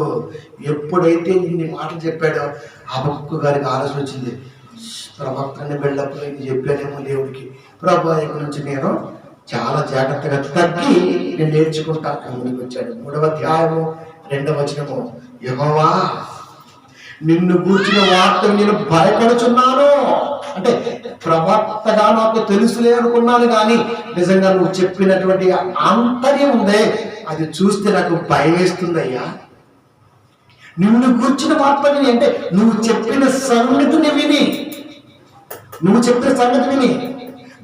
ఎప్పుడైతే ఇన్ని మాటలు చెప్పాడో హబక్కూ గారికి ఆలోచన వచ్చింది, ప్రవక్తని వెళ్ళప్పుడు ఇది చెప్పానేమో దేవుడికి, ప్రభు ఇక్కడ నుంచి నేను చాలా జాగ్రత్తగా తగ్గి నేను నేర్చుకుంటాను. ముందుకు వచ్చాడు. 3వ అధ్యాయము 2వ వచనము, యెహోవా నిన్ను గూర్చిన వార్తను నేను భయపడుచున్నాను. అంటే ప్రవక్తగా నాకు తెలుసులే అనుకున్నాను, కానీ నిజంగా నువ్వు చెప్పినటువంటి ఆంతర్యం ఉందే, అది చూస్తే నాకు భయం వేస్తుందయ్యా. నిన్ను గూర్చిన వార్త విని, అంటే నువ్వు చెప్పిన సంగతిని విని, నువ్వు చెప్పిన సంగతి విని.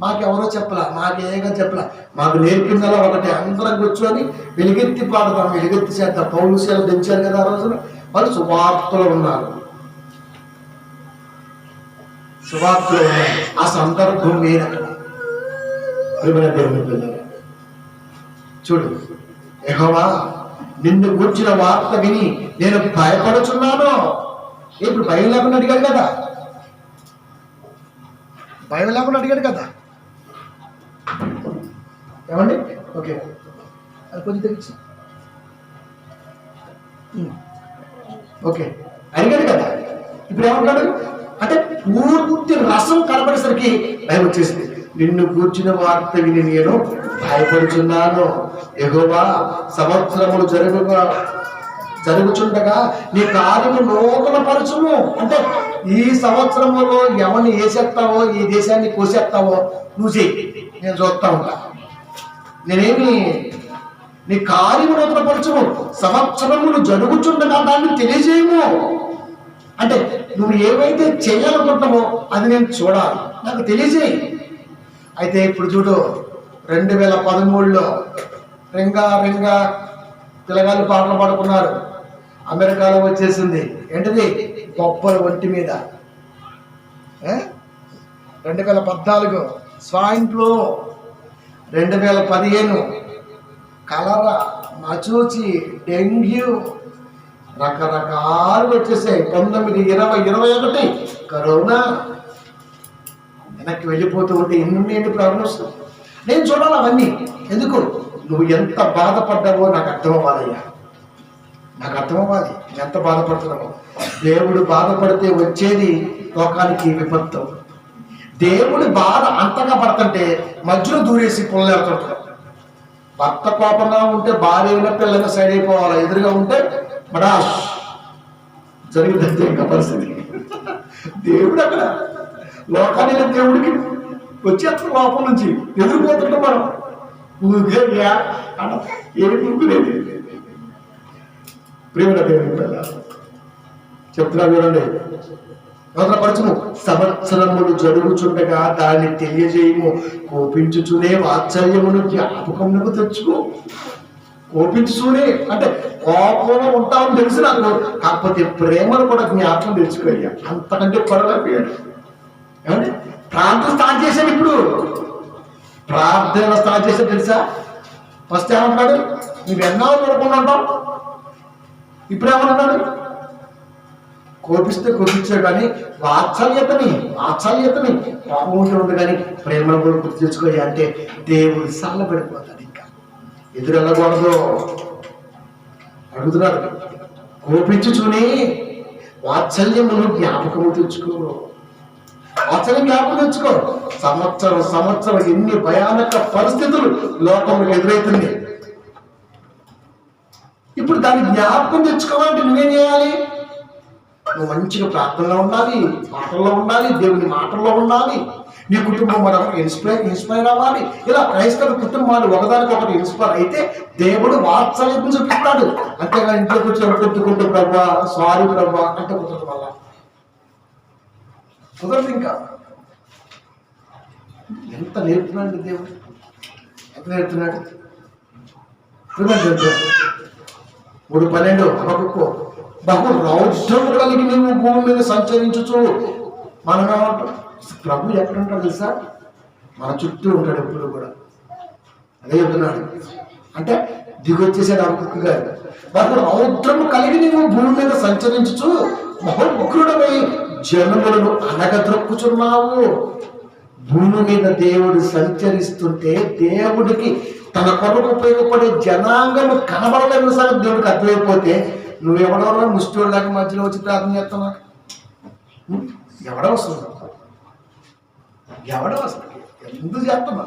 మాకెవరో చెప్పలా, మాకేగా చెప్పలా, మాకు నేర్పిందలా ఒకటి. అందరం కూర్చొని వెలుగెత్తి పాడతాం, వెలుగెత్తి చేద్దాం. పౌలు సేవలు దించారు కదా ఆ రోజున. వాళ్ళు సువార్తలో ఉన్నారు, సువార్తలో ఉన్నారు. ఆ సందర్భం వేరక్కడ. దేవుని పిల్లలు చూడు, యెహోవా నిన్ను గూర్చిన వార్త విని నేను భయపడుచున్నాను. ఇప్పుడు భయం లేకుండా అడిగాడు కదా, భయం లేకుండా అడిగాడు కదా. ఏమండి? ఓకే, అది కొంచెం తెచ్చు. ఓకే, అడిగాడు కదా. ఇప్పుడు ఏమంటాడు అంటే పూర్తి రసం కనబడేసరికి భయం వచ్చేసింది. నిన్ను కూర్చున్న వార్త విని నేను భయపడుచున్నాను. యెహోవా సంవత్సరములు జరుగుచుండగా నీ కార్యము నూతన పరచుము. అంటే ఈ సంవత్సరంలో ఎవరిని వేసేస్తావో, ఈ దేశాన్ని కోసేస్తావో నువ్వు చెయ్యి, నేను చూస్తా ఉంటా. నేనేమి నీ కార్యము నూతన పరచుము. సంవత్సరములు జరుగుచుండగా దాన్ని తెలియజేయము. అంటే నువ్వు ఏవైతే చేయాలనుకుంటున్నావో అది నేను చూడాలి, నాకు తెలియజేయి. అయితే ఇప్పుడు చూడు, 2013లో రింగా రింగా పిల్లగాళ్ళు పాటలు పాడుకున్నారు. అమెరికాలో వచ్చేసింది ఏంటిది, గొప్పల ఒంటి మీద. 2014 స్వైన్ ఫ్లూ, 2015 కలరా, మచూచి, డెంగ్యూ, రకరకాలు వచ్చేసాయి. 19, 20, 21 కరోనా. వెనక్కి వెళ్ళిపోతూ ఉంటే ఎన్ని ప్రాబ్లమ్స్ నేను చూడాలి అవన్నీ. ఎందుకు? నువ్వు ఎంత బాధపడ్డావో నాకు అర్థం అవ్వాలయ్యా, నాకు అర్థం అవ్వాలి ఎంత బాధపడుతున్నావో. దేవుడు బాధపడితే వచ్చేది లోకానికి విపత్తు. దేవుడి బాధ అంతగా పడుతుంటే మధ్యలో దూరేసి పుల్లెడుతుంటాడు. భర్త కోపంగా ఉంటే భార్య పిల్లగా సైడ్ అయిపోవాలి, ఎదురుగా ఉంటే మడాష్ జరిగిందంటే ఇంకా పరిస్థితి. దేవుడు అక్కడ లోకానికి దేవుడికి వచ్చేస్తాం, లోపం నుంచి ఎదురుపోతుంటాం మనం. ఏమి ఊరుకునేది. ప్రేమ దేవుని పిల్ల చెప్తున్నా చూడండి, మొదలుపరచుము. సంవత్సరములు జరుగుచుండగా దాన్ని తెలియజేయము. కోపించుచునే వాత్సల్యమును జ్ఞాపకమునకు తెచ్చుకో. కోపించునే అంటే కోపంలో ఉంటామని తెలుసు నాకు, కాకపోతే ప్రేమను కూడా జ్ఞాపకం తెచ్చుకోయ్యా. అంతకంటే పడలేకపోయాడు. ఏమంటే ప్రార్థన స్టార్ట్ చేశాడు. ఇప్పుడు ప్రార్థన స్టార్ట్ చేశాడు తెలుసా? ఫస్ట్ ఏమంటాడు? నువ్వెన్నో పడుకుని ఉంటావు. ఇప్పుడు ఏమన్నాడు? కోపిస్తే కోపించావు కానీ వాత్సల్యతని కోపం ఉంటుంది కానీ ప్రేమను కూడా గుర్తు తెచ్చుకోయ్యా అంటే దేవుడు సల్లబడిపోతాడు. ఇంకా ఎదురు వెళ్ళకూడదు అడుగుతున్నాడు. కోపించుచుని వాత్సల్యమును జ్ఞాపకము తెచ్చుకో. వాత్సల్యం జ్ఞాపకం తెచ్చుకో. సంవత్సరం ఎన్ని భయానక పరిస్థితులు లోకంలో ఎదురవుతుంది. ఇప్పుడు దాన్ని జ్ఞాపకం తెచ్చుకోవాలంటే నువ్వేం చేయాలి? నువ్వు మంచిగా ప్రార్థనలో ఉండాలి, మాటల్లో ఉండాలి, దేవుని మాటల్లో ఉండాలి. నీ కుటుంబం మరొకటి ఇన్స్పైర్ అవ్వాలి. ఇలా క్రైస్తవ కుటుంబాలు ఒకదానికొకటి ఇన్స్పైర్ అయితే దేవుడు వాత్సల్యం చూపిస్తాడు. అంతేగాని ఇంట్లో కూర్చొని పెట్టుకుంటూ ప్రభా సారీ ప్రభా అంటే కుదరదు. వల్ల కుదరదు. ఇంకా ఎంత నేర్పుతున్నాడు దేవుడు, ఎంత నేర్పుతున్నాడు. 3:12 హబక్కూకు. బహు రౌద్రము కలిగి నువ్వు భూమి మీద సంచరించుచు. మనం ఏమంటాం? ప్రభు ఎక్కడ ఉంటాడు తెలుసా? మన చుట్టూ ఉంటాడు ఎప్పుడు కూడా. అదే చెప్తున్నాడు. అంటే దిగొచ్చేసాడు హబక్కూకు గారు. బహు రౌద్రము కలిగి నువ్వు భూమి మీద సంచరించుచు బహు ఉగ్రుడమై జనములను అనగద్రొక్కుచున్నావు. భూమి మీద దేవుడు సంచరిస్తుంటే దేవుడికి తన కొరకు ఉపయోగపడే జనాంగము కనబడలేని సార్ దేవుడికి అర్థమైపోతే నువ్వెవడో ముష్టివాళ్ళకి మధ్యలో వచ్చి ప్రార్థన చేస్తున్నా? ఎవడవసరం? ఎందుకు చేస్తున్నా?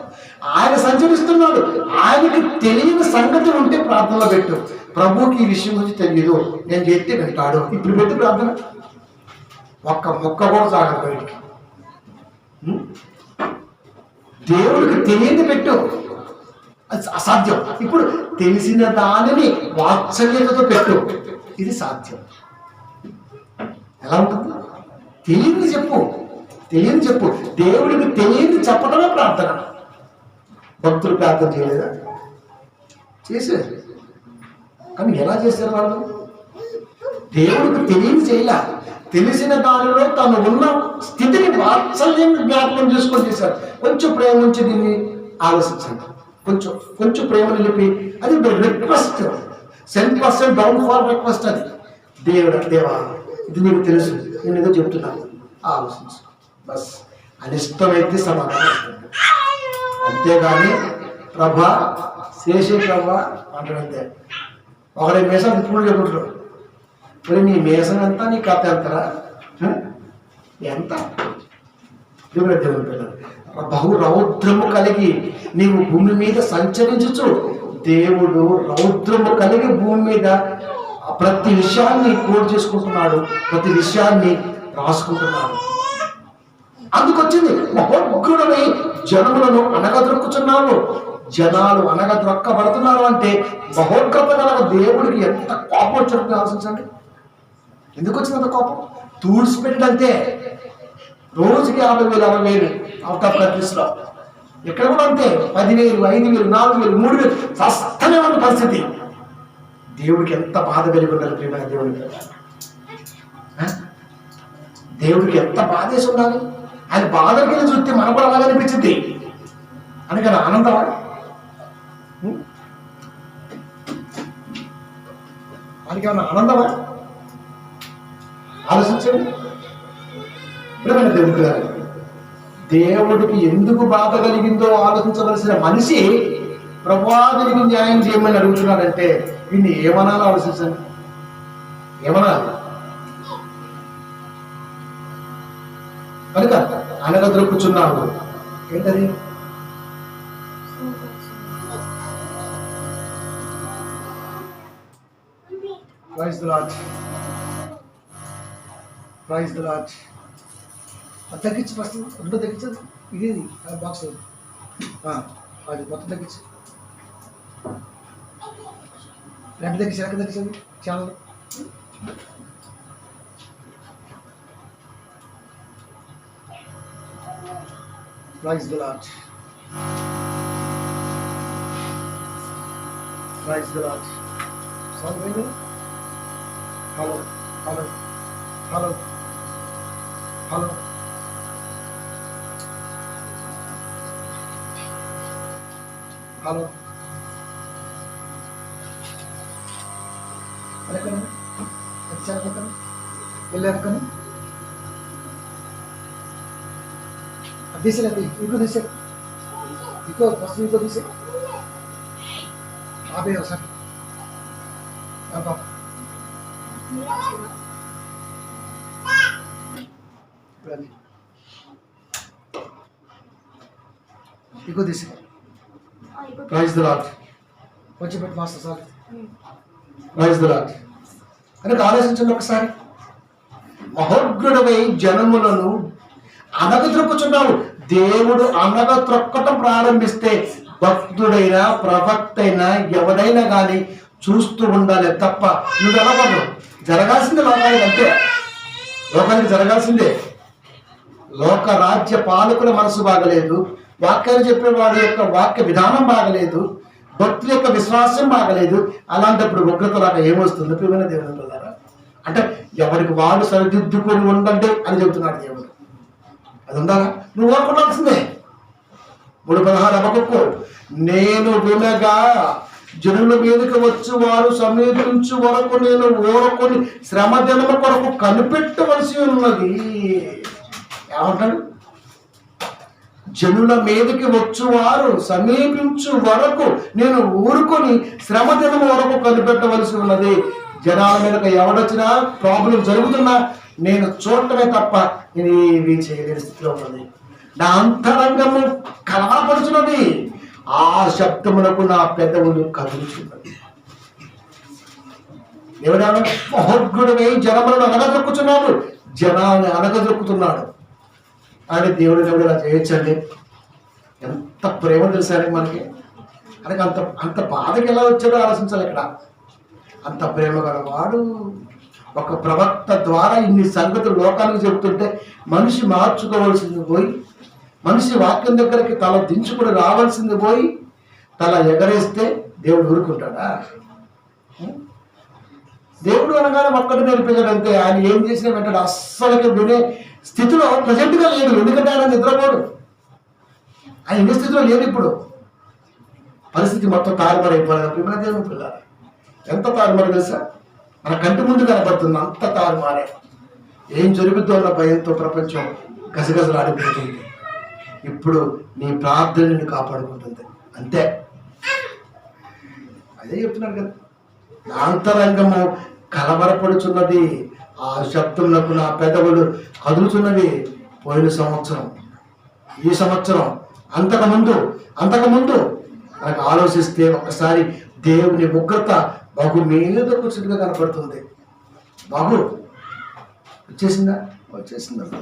ఆయన సంచరిస్తున్నాడు. ఆయనకి తెలియని సంగతి ఉంటే ప్రార్థనలో పెట్టు. ప్రభువుకి ఈ విషయం గురించి తెలియదు, నేను చెప్తే వింటాడు. ఇప్పుడు పెట్టి ప్రార్థన ఒక్క మొక్క కూడా సాగదు బయటికి. దేవుడికి తెలియని పెట్టు, అసాధ్యం. ఇప్పుడు తెలిసిన దానిని వాత్సల్యతతో పెట్టు, ఇది సాధ్యం. ఎలా ఉంటుంది? తెలియని చెప్పు. దేవుడికి తెలియని చెప్పడమే ప్రార్థన. భక్తులు ప్రార్థన చేయలేదా? చేశారు. కానీ ఎలా చేశారు వాళ్ళు? దేవుడికి తెలియని చేయలే, తెలిసిన దానిలో తను ఉన్న స్థితిని వాత్సల్యం జ్ఞాపకం చేసుకొని చేశారు. కొంచెం ప్రేమ నుంచి దీన్ని ఆలోచించండి. కొంచెం ప్రేమ నిలిపి అది రిక్వెస్ట్, 10% డౌన్ ఫార్ రిక్వెస్ట్. అది దేవా ఇది నీకు తెలుసు, నేను ఏదో చెప్తున్నాను, ఆలోచించు బస్. అది ఇష్టమైతే సమాధానం వస్తుంది. అంతేగాని ప్రభా శేషే ప్రభా అంటాడంతే. ఒకరి మేసం ఇప్పుడు చెప్పుకుంటారు. మరి నీ మేసం ఎంత, నీ కథ ఎంతరా? ఎంత? దేవుని పిల్లలు, బహు రౌద్రము కలిగి నీవు భూమి మీద సంచరించుచు. దేవుడు రౌద్రము కలిగి భూమి మీద ప్రతి విషయాన్ని కోడ్ చేసుకుంటున్నాడు, ప్రతి విషయాన్ని రాసుకుంటున్నాడు. అందుకొచ్చింది మహోగ్రుడమై జనములను అనగదొక్కుచున్నావు. జనాలు అనగదొక్కబడుతున్నారు అంటే మహోగ్రత కలగ దేవుడికి ఎంత కోపం వచ్చినట్టు ఆలోచించండి. ఎందుకు వచ్చిందంత కోపం? తూడ్చిపెట్టడంతే. రోజుకి 50,000 60,000 అవుట్ ఆఫ్ కంట్రీస్లో. ఇక్కడ కూడా అంతే. 10,000 5,000 4,000 3,000 సస్తనే ఉన్న పరిస్థితి. దేవుడికి ఎంత బాధ కలిగి ఉండాలి ప్రియమైన దేవుడికి ఎంత బాధ వేసి ఉండాలి. ఆయన బాధకి వెళ్ళి చూస్తే మనకు కూడా అలాగే అనిపించింది. అందుకని ఆనందమా? ఆయనకి ఏమన్నా ఆనందమా? ఆలోచించండి. దేవుడికి ఎందుకు బాధ కలిగిందో ఆలోచించవలసిన మనిషి ప్రభువానికి న్యాయం చేయమని అడుగుతున్నాడంటే వీడిని ఏమనాలో ఆలోచించండి. ఏమనాలి? కనుక అనగా దొరుకుతున్నాడు. ఏంటది? Praise the lord. Praise the lord. అది తగ్గించి ఫస్ట్ రెండు తగ్గించదు. ఇది బాక్స్ అది మొత్తం తగ్గించు. రెండు తగ్గించి ఎక్కడ తగ్గించదు channel. Praise the Lord. Praise the Lord. Sound ready? Hello. Hello. Hello. Hello. Hello. Reckon? Exact reckon? Will reckon? This is it. You go this it. You go. First you go this it. Abe sir. Apa? Ready. You go this it. Praise the Lord. కొంచెం పెట్టి master sir. Praise the Lord. అంటే ఆలోచించండి ఒకసారి. మహోగ్రుడవై జనములను అనగత్రొక్కుచున్నావు. దేవుడు అనగత్రొక్కటం ప్రారంభిస్తే భక్తుడైనా ప్రవక్త అయినా ఎవడైనా కానీ చూస్తూ ఉండాలి తప్ప నువ్వు అనకూడదు. జరగాల్సిందే లోకానికి, అంతే. లోకానికి జరగాల్సిందే. లోక రాజ్య పాలకుల మనసు బాగలేదు, వాక్యాలు చెప్పేవాడి యొక్క వాక్య విధానం బాగలేదు, భక్తుల యొక్క విశ్వాసం బాగలేదు. అలాంటప్పుడు ఉగ్రత లాగా ఏమొస్తుంది? ప్రియమైన దేవుని పిల్లారా, అంటే ఎవరికి వాడు సరిదిద్దుకొని ఉండండి అని చెబుతున్నాడు దేవుడు. అది ఉండాలా? నువ్వు ఓర్చుకోవాల్సిందే. 3:16 హబక్కూకు, నేను వినగా జనుల మీదకి వచ్చి వారు సమీపించు వరకు నేను ఊరకొని శ్రమ దినము కొరకు కనిపెట్టవలసి ఉన్నది. ఏమంటాడు? జనుల మీదకి వచ్చువారు సమీపించు వరకు నేను ఊరుకొని శ్రమ దినము వరకు కనిపెట్టవలసి ఉన్నది. జనాల మీదకి ఎవడొచ్చినా ప్రాబ్లం జరుగుతున్నా నేను చూడటమే తప్ప నేను ఏమీ చేయలేని స్థితిలో ఉన్నది. నా అంతరంగము కలవరపడుచున్నది, ఆ శబ్దములకు నా పెదవులు కదులుచున్నది. ఎవరైనా మహోగ్రుడై జనములను అనగదొక్కుతున్నాడు, జనాన్ని అనగదొక్కుతున్నాడు. అని దేవుడు ఇలా చేయొచ్చండి. ఎంత ప్రేమ తెలుసానికి మనకి. అనకి అంత అంత బాధకి ఎలా వచ్చాడో ఆలోచించాలి. ఇక్కడ అంత ప్రేమ గలవాడు ఒక ప్రవక్త ద్వారా ఇన్ని సంగతులు లోకానికి చెబుతుంటే మనిషి మార్చుకోవాల్సింది పోయి, మనిషి వాక్యం దగ్గరికి తల దించుకుని రావాల్సింది పోయి తల ఎగరేస్తే దేవుడు ఊరుకుంటాడా? దేవుడు అనగానే ఒక్కటి నేర్పించాడంతే. ఆయన ఏం చేసినా వెంటనే అస్సలకి వినే స్థితిలో ప్రజెంట్గా లేడు. ఎందుకంటే ఆయన నిద్రపోడు. ఆయన ఇన్ని స్థితిలో లేదు. ఇప్పుడు పరిస్థితి మొత్తం తారుమారైపోయింది. ప్రియమైన దేవుని పిల్లారా, ఎంత తారుమారు తెలుసా? మన కంటి ముందు కనపడుతుంది. అంత తారుమారే. ఏం జరుగుతుందో అన్న భయంతో ప్రపంచం గజగజలాడిపోతుంది. ఇప్పుడు నీ ప్రార్థన నిన్ను కాపాడుకుంటుంది, అంతే. అదే చెప్తున్నాడు కదా, నా అంతరంగము కలవరపడుచున్నది, ఆ శబ్దములకు నా పెదవులు కదులుచున్నవి. పోయిన సంవత్సరం, ఈ సంవత్సరం, అంతకుముందు మనకు ఆలోచిస్తే ఒక్కసారి దేవుని ఉగ్రత బహు మీద కూర్చునిగా కనపడుతుంది. బహు వచ్చేసిందంటే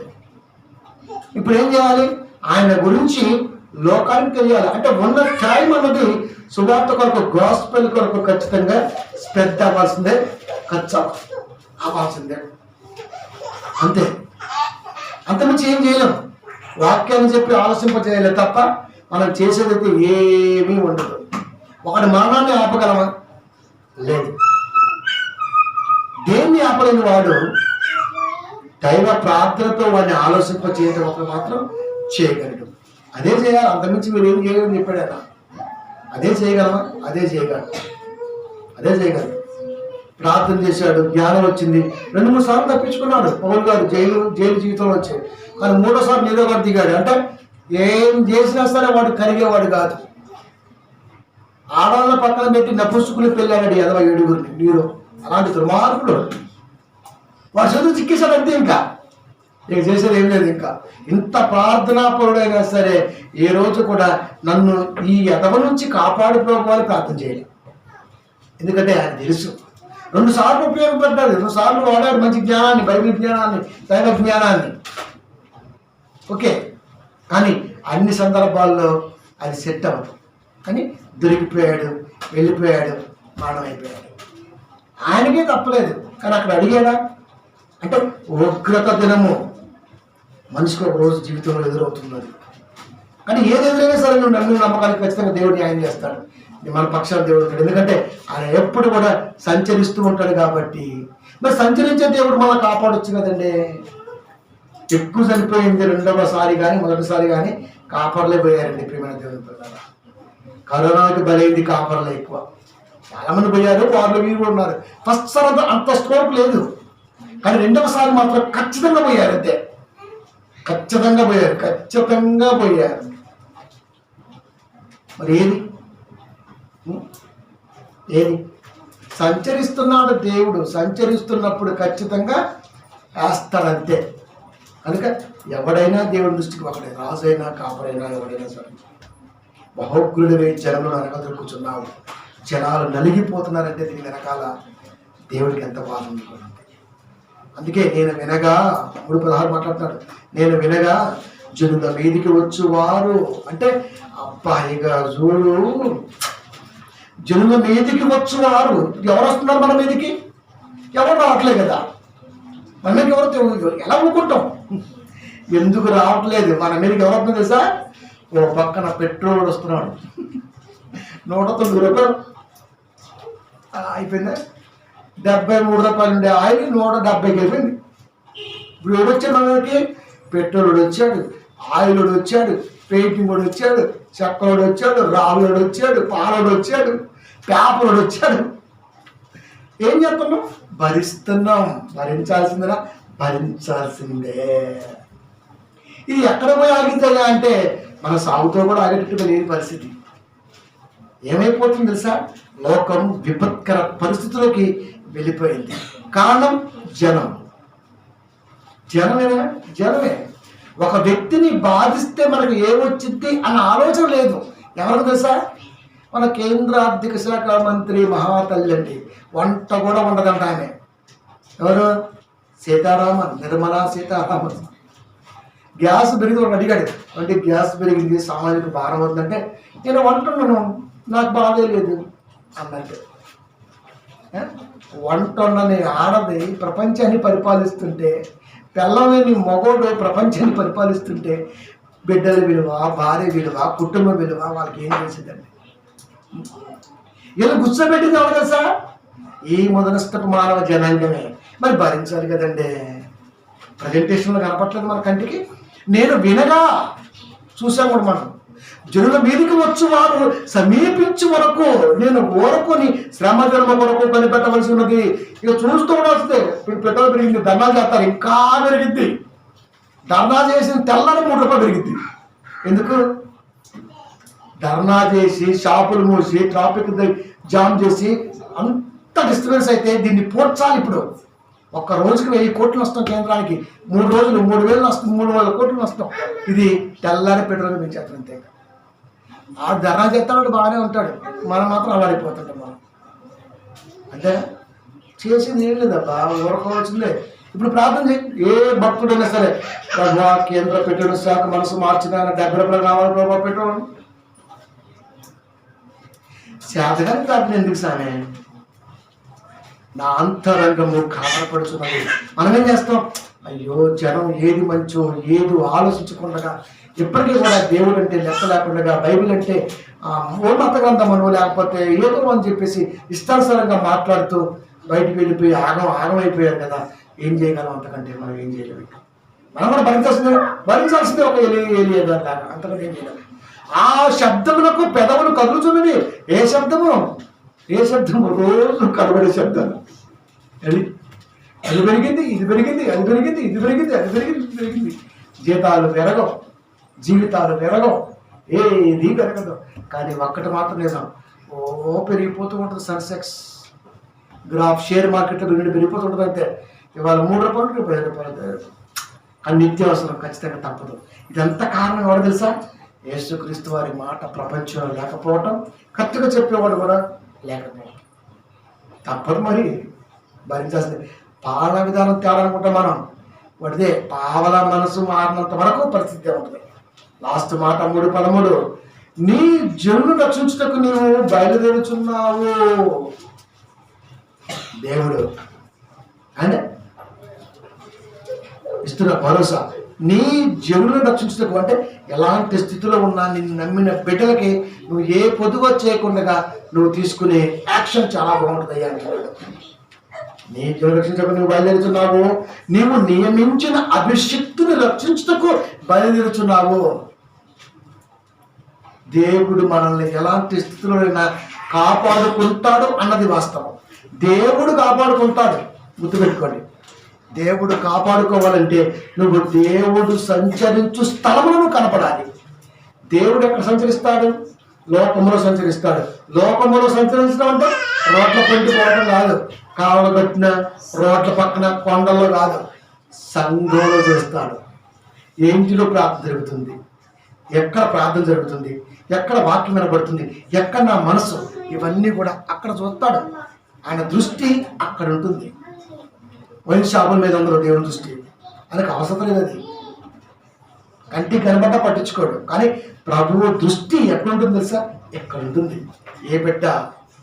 ఇప్పుడు ఏం చేయాలి? ఆయన గురించి లోకానికి తెలియాలి. అంటే ఉన్న టైం అన్నది సువార్త కొరకు, గాస్పెల్ కొరకు ఖచ్చితంగా స్ప్రెడ్ అవ్వాల్సిందే, ఖర్చు అవ్వాల్సిందే, అంతే. అంతమించి ఏం చేయలేం. వాక్యాన్ని చెప్పి ఆలోచింప చేయలేదు తప్ప మనం చేసేదైతే ఏమీ ఉండదు. ఒకటి మరణాన్ని ఆపగలమా? లేదు. దేన్ని ఆపలేని వాడు దైవ ప్రార్థనతో వాడిని ఆలోచింప చేయడం ఒకటి మాత్రం చేయగలడు. అదే చేయాలి. అంతమించి మీరు ఏం చేయగలని చెప్పాడు ఆయన. అదే చేయగలమా? అదే చేయగలరు. ప్రార్థన చేశాడు, జ్ఞానం వచ్చింది. 2-3 సార్లు తప్పించుకున్నాడు పౌలు గారు జైలు జీవితంలో వచ్చాయి. కానీ 3వ నీరో గారు దిగాడు. అంటే ఏం చేసినా సరే వాడు కరిగేవాడు కాదు. ఆడవాళ్ళ పక్కన పెట్టి నపుసుకుని పెళ్ళాడు 27 నీరో. అలాంటి దుర్మార్గుడు. వాడు చదువు చిక్కేశాడు, అంతే. ఇంకా చేసేది ఏం లేదు. ఇంకా ఇంత ప్రార్థనాపరుడైనా సరే ఏ రోజు కూడా నన్ను ఈ ఎదవ నుంచి కాపాడుకోవాలని ప్రార్థన చేయలేదు. ఎందుకంటే ఆయన తెలుసు. 2 సార్లు ఉపయోగపడ్డాడు, 2 సార్లు వాడాడు మంచి జ్ఞానాన్ని, బైబిల్ జ్ఞానాన్ని, దైవ జ్ఞానాన్ని. ఓకే, కానీ అన్ని సందర్భాల్లో అది సెట్ అవ్వదు. కానీ దొరికిపోయాడు, వెళ్ళిపోయాడు, మరణమైపోయాడు. ఆయనకే తప్పలేదు. కానీ అక్కడ అడిగాడా? అంటే ఉగ్రత దినము మనిషికి ఒక రోజు జీవితంలో ఎదురవుతున్నది. కానీ ఏది ఎదురైనా సరే నువ్వు నన్ను నమ్మకానికి ఖచ్చితంగా దేవుడు న్యాయం చేస్తాడు, మన పక్షాన దేవుడు ఉంటాడు. ఎందుకంటే ఆయన ఎప్పుడు కూడా సంచరిస్తూ ఉంటాడు కాబట్టి. మరి సంచరించే దేవుడు మనం కాపాడొచ్చు కదండి. ఎక్కువ చనిపోయింది రెండవసారి కానీ మొదటిసారి కానీ కాపాడలేకపోయారండి ప్రియమైన దేవుని పిల్లలు. కరోనాకి బలైంది కాపాడలే ఎక్కువ, చాలా మంది పోయారు, వాళ్ళు వీరు కూడా ఉన్నారు. ఫస్ట్ సార్ అంత స్కోప్ లేదు, కానీ రెండవసారి మాత్రం ఖచ్చితంగా పోయారు, అంతే ఖచ్చితంగా పోయారు. మరి ఏది సంచరిస్తున్నాడు దేవుడు, సంచరిస్తున్నప్పుడు ఖచ్చితంగా వేస్తాడంతే. కనుక ఎవడైనా దేవుడి దృష్టికి ఒకడే, రాజైనా కాపరైనా ఎవడైనా సరే. బహుగ్రుడివే జనములు అనక దొరుకుతున్నావు, జనాలు నలిగిపోతున్నారంటే దీని వెనకాల దేవుడికి ఎంత బాధ ఉంటుంది. అందుకే నేను వినగా 3:16 మాట్లాడుతున్నాడు, నేను వినగా జనుల మీదికి వచ్చువారు అంటే అబ్బాయిగా చూడు, జనుల మీదికి వచ్చువారు. ఎవరు వస్తున్నారు మన మీదికి? ఎవరు రావట్లేదు కదా. మన మీదకి ఎవరు ఎలా ఊరుకుంటాం? ఎందుకు రావట్లేదు మన మీదకి? ఎవరు వస్తుంది తెలుసా? ఓ పక్కన పెట్రోల్ వస్తున్నాడు, 109 రూపాయలు అయిపోయిందా? 73 రూపాయలు ఉండే ఆయిల్ 170కి అయిపోయింది. ఇప్పుడు ఎవడొచ్చాడు మన మీదకి? పెట్రోల్ వచ్చాడు, ఆయిల్ వచ్చాడు, పెయింటింగ్ కూడా వచ్చాడు, చెక్కలోడు వచ్చాడు, రావులోడు వచ్చాడు, పాలోడు వచ్చాడు, పేపరోడు వచ్చాడు. ఏం చేస్తున్నాం? భరిస్తున్నాం. భరించాల్సిందే. ఇది ఎక్కడ పోయి ఆగిందా అంటే మన సాగుతో కూడా ఆగేటట్టుగా లేని పరిస్థితి. ఏమైపోతుంది తెలుసా? లోకం విపత్కర పరిస్థితుల్లోకి వెళ్ళిపోయింది. కారణం జనమే. ఒక వ్యక్తిని బాధిస్తే మనకు ఏమొచ్చింది అన్న ఆలోచన లేదు. ఎవరికి తెలుసా? మన కేంద్ర ఆర్థిక శాఖ మంత్రి మహాతల్లి అండి, వంట కూడా ఉండదంట ఆమె. ఎవరు? నిర్మలా సీతారామన్. గ్యాస్ పెరిగింది, ఒకటి అడిగాడు, అంటే గ్యాస్ పెరిగింది, సామాజిక భారం అవుతుందంటే నేను వంటున్నాను, నాకు బాధే లేదు అన్నట్టు. వంట ఉన్నని ఆడది ప్రపంచాన్ని పరిపాలిస్తుంటే, పిల్లలేని మగోడు ప్రపంచాన్ని పరిపాలిస్తుంటే బిడ్డల విలువ, భార్య విలువ, కుటుంబ విలువ వాళ్ళకి ఏం తెలిసిందండి? ఇలా గుర్చోబెట్టింది ఎవరు కదా సార్? ఈ మొదలస్తపు మానవ జనాంగమే. మరి భరించాలి కదండి. ప్రజెంటేషన్లో కనపట్లేదు మన కంటికి. నేను వినగా చూసాం కూడా మనం, జనుల మీదకి వచ్చి వారు సమీపించే వరకు నేను ఊరుకొని శ్రమ జన్మ కొరకు కనిపెట్టవలసి ఉన్నది. ఇక చూస్తూ ఉండాల్సిందే. పెట్రోల్ పెరిగింది, ధర్నా చేస్తారు, ఇంకా పెరిగింది. ధర్నా చేసిన తెల్లని 3 రూపాయలు పెరిగింది. ఎందుకు? ధర్నా చేసి షాపులు మూసి ట్రాఫిక్ జామ్ చేసి అంత డిస్టర్బెన్స్ అయితే దీన్ని పోడ్చాలి. ఇప్పుడు ఒక్క రోజుకి 1000 కోట్లు నష్టం కేంద్రానికి, 3 రోజులు 3000 నష్టం, 3000 కోట్లు నష్టం. ఇది తెల్లారి పెట్రోల్ పెంచేస్తాం అంతే. ఆ ధర్నా చేస్తాడు బాగానే ఉంటాడు, మనం మాత్రం అలాడిపోతుంటాం. మనం అంటే చేసింది ఏం లేదబ్బా, ఊరుకోవాల్సిందే. ఇప్పుడు ప్రార్థన చేయి, ఏ భక్తుడైనా సరే, ప్రభా కేంద్ర పెట్రోల్ శాఖ మనసు మార్చిన 70 రూపాయలు కావాలి ప్రభా పెట్రోల్. శాతగాని ప్రార్థన ఎందుకు సామే? నా అంతరంగము కాపాడపడుతున్నది. మనం ఏం చేస్తాం? అయ్యో జనం ఏది మంచో ఏది ఆలోచించకుండా, ఇప్పటికీ కూడా దేవుడు అంటే లెక్క లేకుండా, బైబిల్ అంటే ఓ మత గ్రంథమను లేకపోతే ఏదో అని చెప్పేసి ఇష్టానుసారంగా మాట్లాడుతూ బయటికి వెళ్ళిపోయి ఆగమైపోయారు కదా. ఏం చేయగలం? అంతకంటే మనం ఏం చేయలేము. మనం కూడా భరించాల్సిందే ఒక లాగా, అంతకంటే ఏం చేయలేము. ఆ శబ్దములకు పెదవులు కదులుతున్నవి. ఏ శబ్దము? రోజు కనబడే శబ్దాలు. అది పెరిగింది, ఇది పెరిగింది, అది పెరిగింది, ఇది పెరిగింది, అది పెరిగింది, ఇది పెరిగింది. జీతాలు పెరగవు, జీవితాలు పెరగవు, ఏది పెరగదు. కానీ ఒక్కటి మాత్రం నిజం, పెరిగిపోతూ ఉంటుంది. సెన్సెక్స్ గ్రాఫ్ షేర్ మార్కెట్లో పెరిగిపోతూ ఉంటుంది అంతే. ఇవాళ 3 రూపాయలు, రేపు 5 రూపాయలు. కానీ నిత్యావసరం ఖచ్చితంగా తప్పదు. ఇదంతా కారణం ఎవరు తెలుసా? యేసుక్రీస్తు వారి మాట ప్రపంచంలో లేకపోవటం, కరెక్ట్గా చెప్పేవాడు కూడా లేకపోవడం. తప్పదు, మరి భరించాల్సింది. పాలన విధానం తేడా అనుకుంటాం మనం, వాడిదే పావల మనసు మారినంత వరకు పరిస్థితి ఉంటుంది. లాస్ట్ మాట 3:13, నీ జనులు రక్షించుటకు నీవు బయలుదేరుచున్నావు. దేవుడు ఆయన ఇస్తున్న భరోసా, నీ జనులను రక్షించటకు అంటే ఎలాంటి స్థితిలో ఉన్నా నిన్ను నమ్మిన బిడ్డలకి నువ్వు ఏ పొదువ చేయకుండా నువ్వు తీసుకునే యాక్షన్ చాలా బాగుంటుంది అంటున్నాడు. నీ జనులను రక్షించకు నువ్వు బయలుదేరుతున్నావు, నీవు నియమించిన అభిషిక్తుని రక్షించటకు బయలుదేరుతున్నావు. దేవుడు మనల్ని ఎలాంటి స్థితిలో అయినా కాపాడుకుంటాడు అన్నది వాస్తవం. దేవుడు కాపాడుకుంటాడు, గుర్తుపెట్టుకోండి. దేవుడు కాపాడుకోవాలంటే నువ్వు దేవుడు సంచరించు స్థలములను కనపడాలి. దేవుడు ఎక్కడ సంచరిస్తాడు? లోకములో సంచరిస్తాడు. లోకములో సంచరించడం అంటే రోడ్ల పంటి పోవడం కాదు, కావలు కట్టిన రోడ్ల పక్కన కొండల్లో కాదు, సంఘంలో చేస్తాడు. ఏంటిలో ప్రార్థన జరుగుతుంది, ఎక్కడ ప్రార్థన జరుగుతుంది, ఎక్కడ వాక్యం వినబడుతుంది, ఎక్కడ నా మనసు, ఇవన్నీ కూడా అక్కడ చూస్తాడు. ఆయన దృష్టి అక్కడ ఉంటుంది. వైన్ షాపుల మీద ఉండదు దేవుని దృష్టి, ఆయనకు అవసరం లేదు. అది కంటికి కనబడ్డా పట్టించుకోడు. కానీ ప్రభువు దృష్టి ఎక్కడ ఉంటుంది తెలుసా? ఎక్కడ ఉంటుంది. ఏ బిడ్డ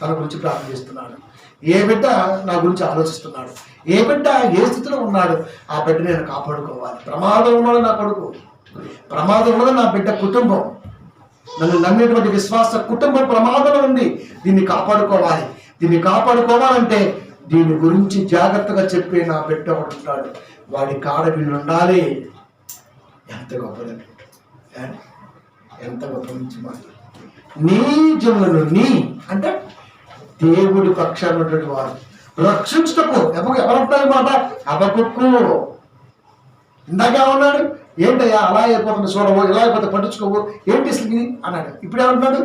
తన గురించి ప్రార్థన చేస్తున్నాడు, ఏ బిడ్డ నా గురించి ఆలోచిస్తున్నాడు, ఏ బిడ్డ ఏ స్థితిలో ఉన్నాడు, ఆ బిడ్డ నేను కాపాడుకోవాలి. ప్రమాదం ఉన్నది నా కొడుకు, ప్రమాదం ఉన్నది నా బిడ్డ కుటుంబం, నన్ను నమ్మేటువంటి విశ్వాస కుటుంబం ప్రమాదంలో ఉంది. దీన్ని కాపాడుకోవాలి. దీన్ని కాపాడుకోవాలంటే దీని గురించి జాగ్రత్తగా చెప్పే నా బిడ్డ ఒకటి ఉంటాడు, వాడి కాడ వీళ్ళు ఉండాలి. ఎంత గొప్పదండి, ఎంత గొప్ప నుంచి మాట. నీ జనులను, నీ అంటే దేవుడి పక్షాన ఉన్నటువంటి వారు రక్షించటకు ఎవరంటారు మాట? హబక్కూకు. ఇందాక ఉన్నాడు, ఏంటయ్యా అలా అయిపోతుంది చూడవు, ఇలా అయిపోతే పట్టించుకోవు, ఏంటి అసలు అన్నాడు. ఇప్పుడు ఏమంటున్నాడు?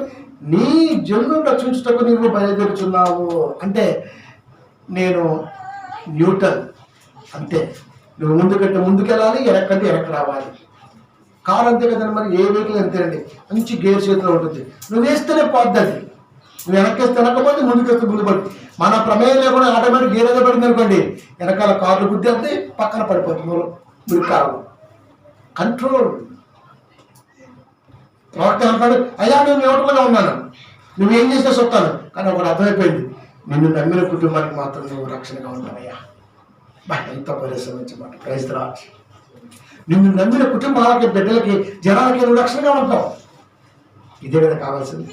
నీ జనులను రక్షించటకు నీవు బయలుదేరుచున్నావు అంటే నేను న్యూట్రల్ అంతే. నువ్వు ముందుకంటే ముందుకెళ్ళాలి, వెనక్కంటే వెనక్కి రావాలి. కారు అంతే కదండి, మరి ఏ వెహికల్ అంతేనండి, మంచి గేర్ చేతిలో ఉంటుంది. నువ్వు వేస్తేనే పోద్ది అది, నువ్వు వెనక్కేస్తే వెనకపోతే ముందుకేస్తే ముందు పడుతుంది. మన ప్రమేయం లేకుండా ఆటోమేటిక్ గేర్ ఏదో పడింది అనుకోండి, వెనకాల కార్లు బుద్ధి అంటే పక్కన పడిపోతుంది. మీరు కారు కంట్రోల్. ప్రవక్త అంటాడు, అయ్యా నేను న్యూట్రల్గా ఉన్నాను, నువ్వేం చేస్తే చెప్తాను. కానీ ఒకటి అర్థమైపోయింది, నిన్ను నమ్మిన కుటుంబానికి మాత్రం నువ్వు రక్షణగా ఉంటావయ్యా. ఎంత పరిశ్రమించమాట క్రైస్తరాజ్. నిన్ను నమ్మిన కుటుంబాలకి, బిడ్డలకి, జనాలకి నువ్వు రక్షణగా ఉంటావు. ఇదే కదా కావాల్సింది,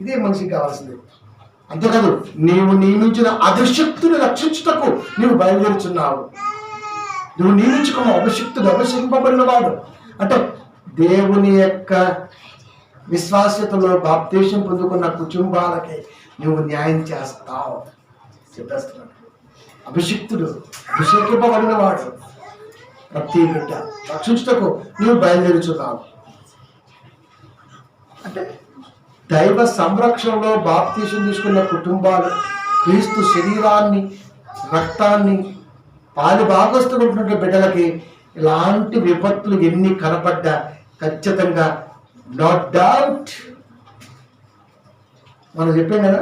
ఇదే మనిషికి కావాల్సింది. అంతేకాదు, నీవు నియమించిన అభిషక్తుని రక్షించుటకు నీవు బయలుదేరుచున్నావు. నువ్వు నియమించుకున్న అభిషక్తుడు, అభిషేకింపబడిన వాడు అంటే దేవుని యొక్క విశ్వాస్యతలో బాప్తీసం పొందుకున్న కుటుంబాలకి నువ్వు న్యాయం చేస్తావు చెప్పేస్తున్నాడు. అభిషిక్తుడు, అభిషేకింపబడిన వాడు ప్రతి బిడ్డ రక్షించుటకు నువ్వు బయలుదేరుచున్నావు. అంటే దైవ సంరక్షణలో బాప్తీసం తీసుకున్న కుటుంబాలు క్రీస్తు శరీరాన్ని, రక్తాన్ని పాలు భాగస్తులు ఉంటున్న బిడ్డలకి ఇలాంటి విపత్తులు ఎన్ని కనపడ్డా ఖచ్చితంగా నో డౌట్ మనం చెప్పాం కదా,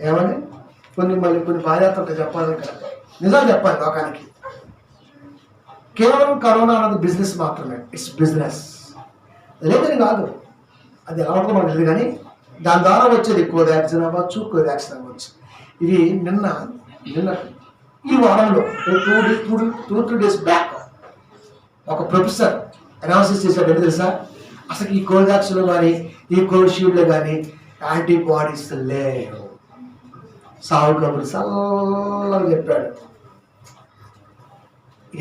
ఏమని కొన్ని బాధ్యతలు చెప్పాలని కదా, నిజాలు చెప్పాలి లోకానికి. కేవలం కరోనా అన్నది బిజినెస్ మాత్రమే, ఇట్స్ బిజినెస్ లేదని కాదు, అది ఎలా ఉంటుందో మనకు తెలియదు. కానీ దాని ద్వారా వచ్చేది కోవాక్సిన్ అవ్వచ్చు, కోవాక్సిన్ అవ్వచ్చు. ఇది నిన్న ఈ వారంలో 2-3 days బ్యాక్ ఒక ప్రొఫెసర్ అనాలిసిస్ చేశాడు. ఏంటి తెలుసా? అసలు ఈ కోవాక్సిన్లో కానీ ఈ కోవిషీల్డ్లో కానీ యాంటీబాడీస్ లేవు. సాగు కబురు చల్లగా చెప్పాడు.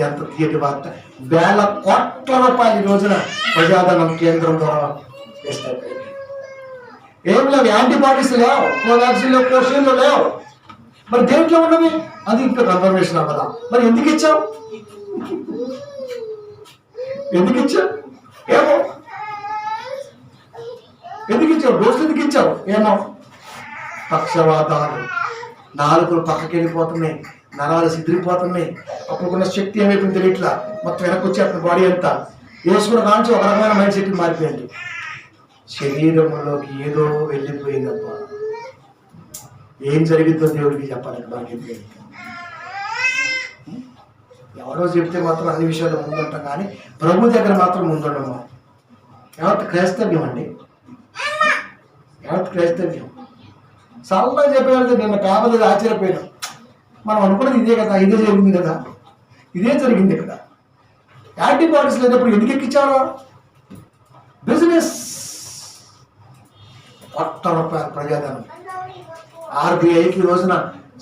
ఎంత తీయటి వార్త. వేల కోట్ల రూపాయలు ఈ రోజున ప్రజాధనం కేంద్రం ద్వారా వేస్ట్ అయిపోయింది. ఏం లేవు, యాంటీబాడీస్ లేవు, కోవాక్సిన్లో కోవిషీల్డ్లో లేవు. మరి దేంట్లో ఉన్నవి? అది ఇంకా కన్ఫర్మేషన్ అవ్వదా? మరి ఎందుకు ఇచ్చావు? ఏమో ఎందుకు ఇచ్చావు? డోసులు ఎందుకు ఇచ్చావు? ఏమో. పక్షవాతాలు, నాలుగులు పక్కకి వెళ్ళిపోతున్నాయి, నరాలు సిద్ధిపోతున్నాయి. అప్పుడుకున్న శక్తి ఏమైపోయింది తెలియట్లా, మొత్తం వెనక్కి వచ్చేస్తుంది బాడీ అంతా. వేసుకున్న కాంచి ఒక రకమైన మైండ్ సెట్ మారిపోయింది. శరీరంలోకి ఏదో వెళ్ళిపోయిందమ్మా. ఏం జరిగిందో దేవుడికి చెప్పాలంటే మనకి ఎవరో చెప్తే మాత్రం అన్ని విషయాలు ముందుంటాం, కానీ ప్రభు దగ్గర మాత్రం ముందుండము. ఎవరి క్రైస్తవ్యం అండి, ఎవరి క్రైస్తవ్యం. సరళంగా చెప్పేవాళ్ళకి నిన్న పేపర్లు ఆశ్చర్యపోయాను. మనం అనుకున్నది ఇదే కదా, ఇదే జరిగింది కదా, ఇదే జరిగింది కదా. యాంటీబాడీస్ లేనప్పుడు ఎందుకు ఎక్కించారు? బిజినెస్. ₹1,00,000 ప్రజాధనం. RBIకి ఈ రోజున